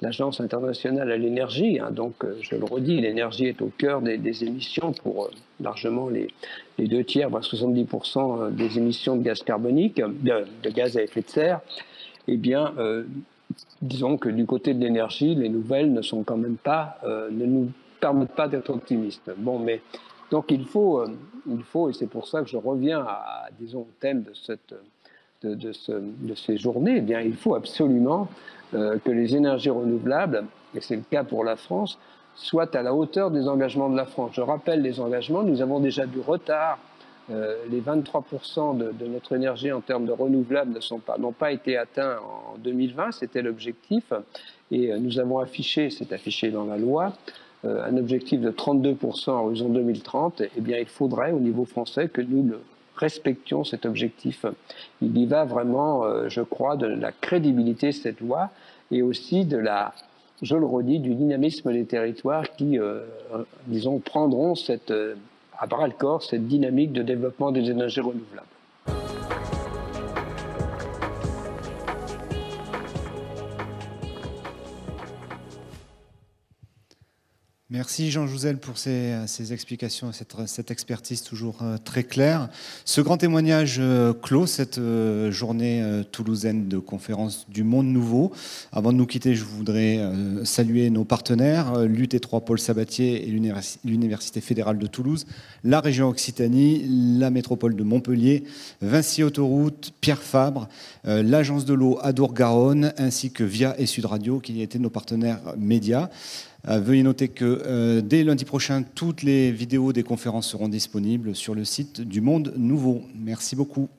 l'Agence internationale à l'énergie. Donc, je le redis, l'énergie est au cœur des émissions pour largement les 2 tiers, voire 70% des émissions de gaz carbonique, de gaz à effet de serre. Eh bien, disons que du côté de l'énergie, les nouvelles ne sont quand même pas, ne nous permettent pas d'être optimistes. Bon, mais donc il faut, et c'est pour ça que je reviens disons, au thème de ces journées, eh bien, il faut absolument que les énergies renouvelables, et c'est le cas pour la France, soient à la hauteur des engagements de la France. Je rappelle les engagements, nous avons déjà du retard. Les 23% de notre énergie en termes de renouvelables n'ont pas été atteints en 2020, c'était l'objectif. Et nous avons affiché, c'est affiché dans la loi, un objectif de 32% à horizon 2030. Eh bien, il faudrait au niveau français que nous respections cet objectif. Il y va vraiment, je crois, de la crédibilité de cette loi et aussi je le redis, du dynamisme des territoires qui, disons, prendront à bras le corps cette dynamique de développement des énergies renouvelables. Merci Jean Jouzel pour ces explications, cette expertise toujours très claire. Ce grand témoignage clôt cette journée toulousaine de conférence du Monde Nouveau. Avant de nous quitter, je voudrais saluer nos partenaires, l'UT3 Paul Sabatier et l'Université fédérale de Toulouse, la région Occitanie, la métropole de Montpellier, Vinci Autoroute, Pierre Fabre, l'agence de l'eau Adour-Garonne, ainsi que Via et Sud Radio qui étaient nos partenaires médias. Veuillez noter que dès lundi prochain, toutes les vidéos des conférences seront disponibles sur le site du Monde Nouveau. Merci beaucoup.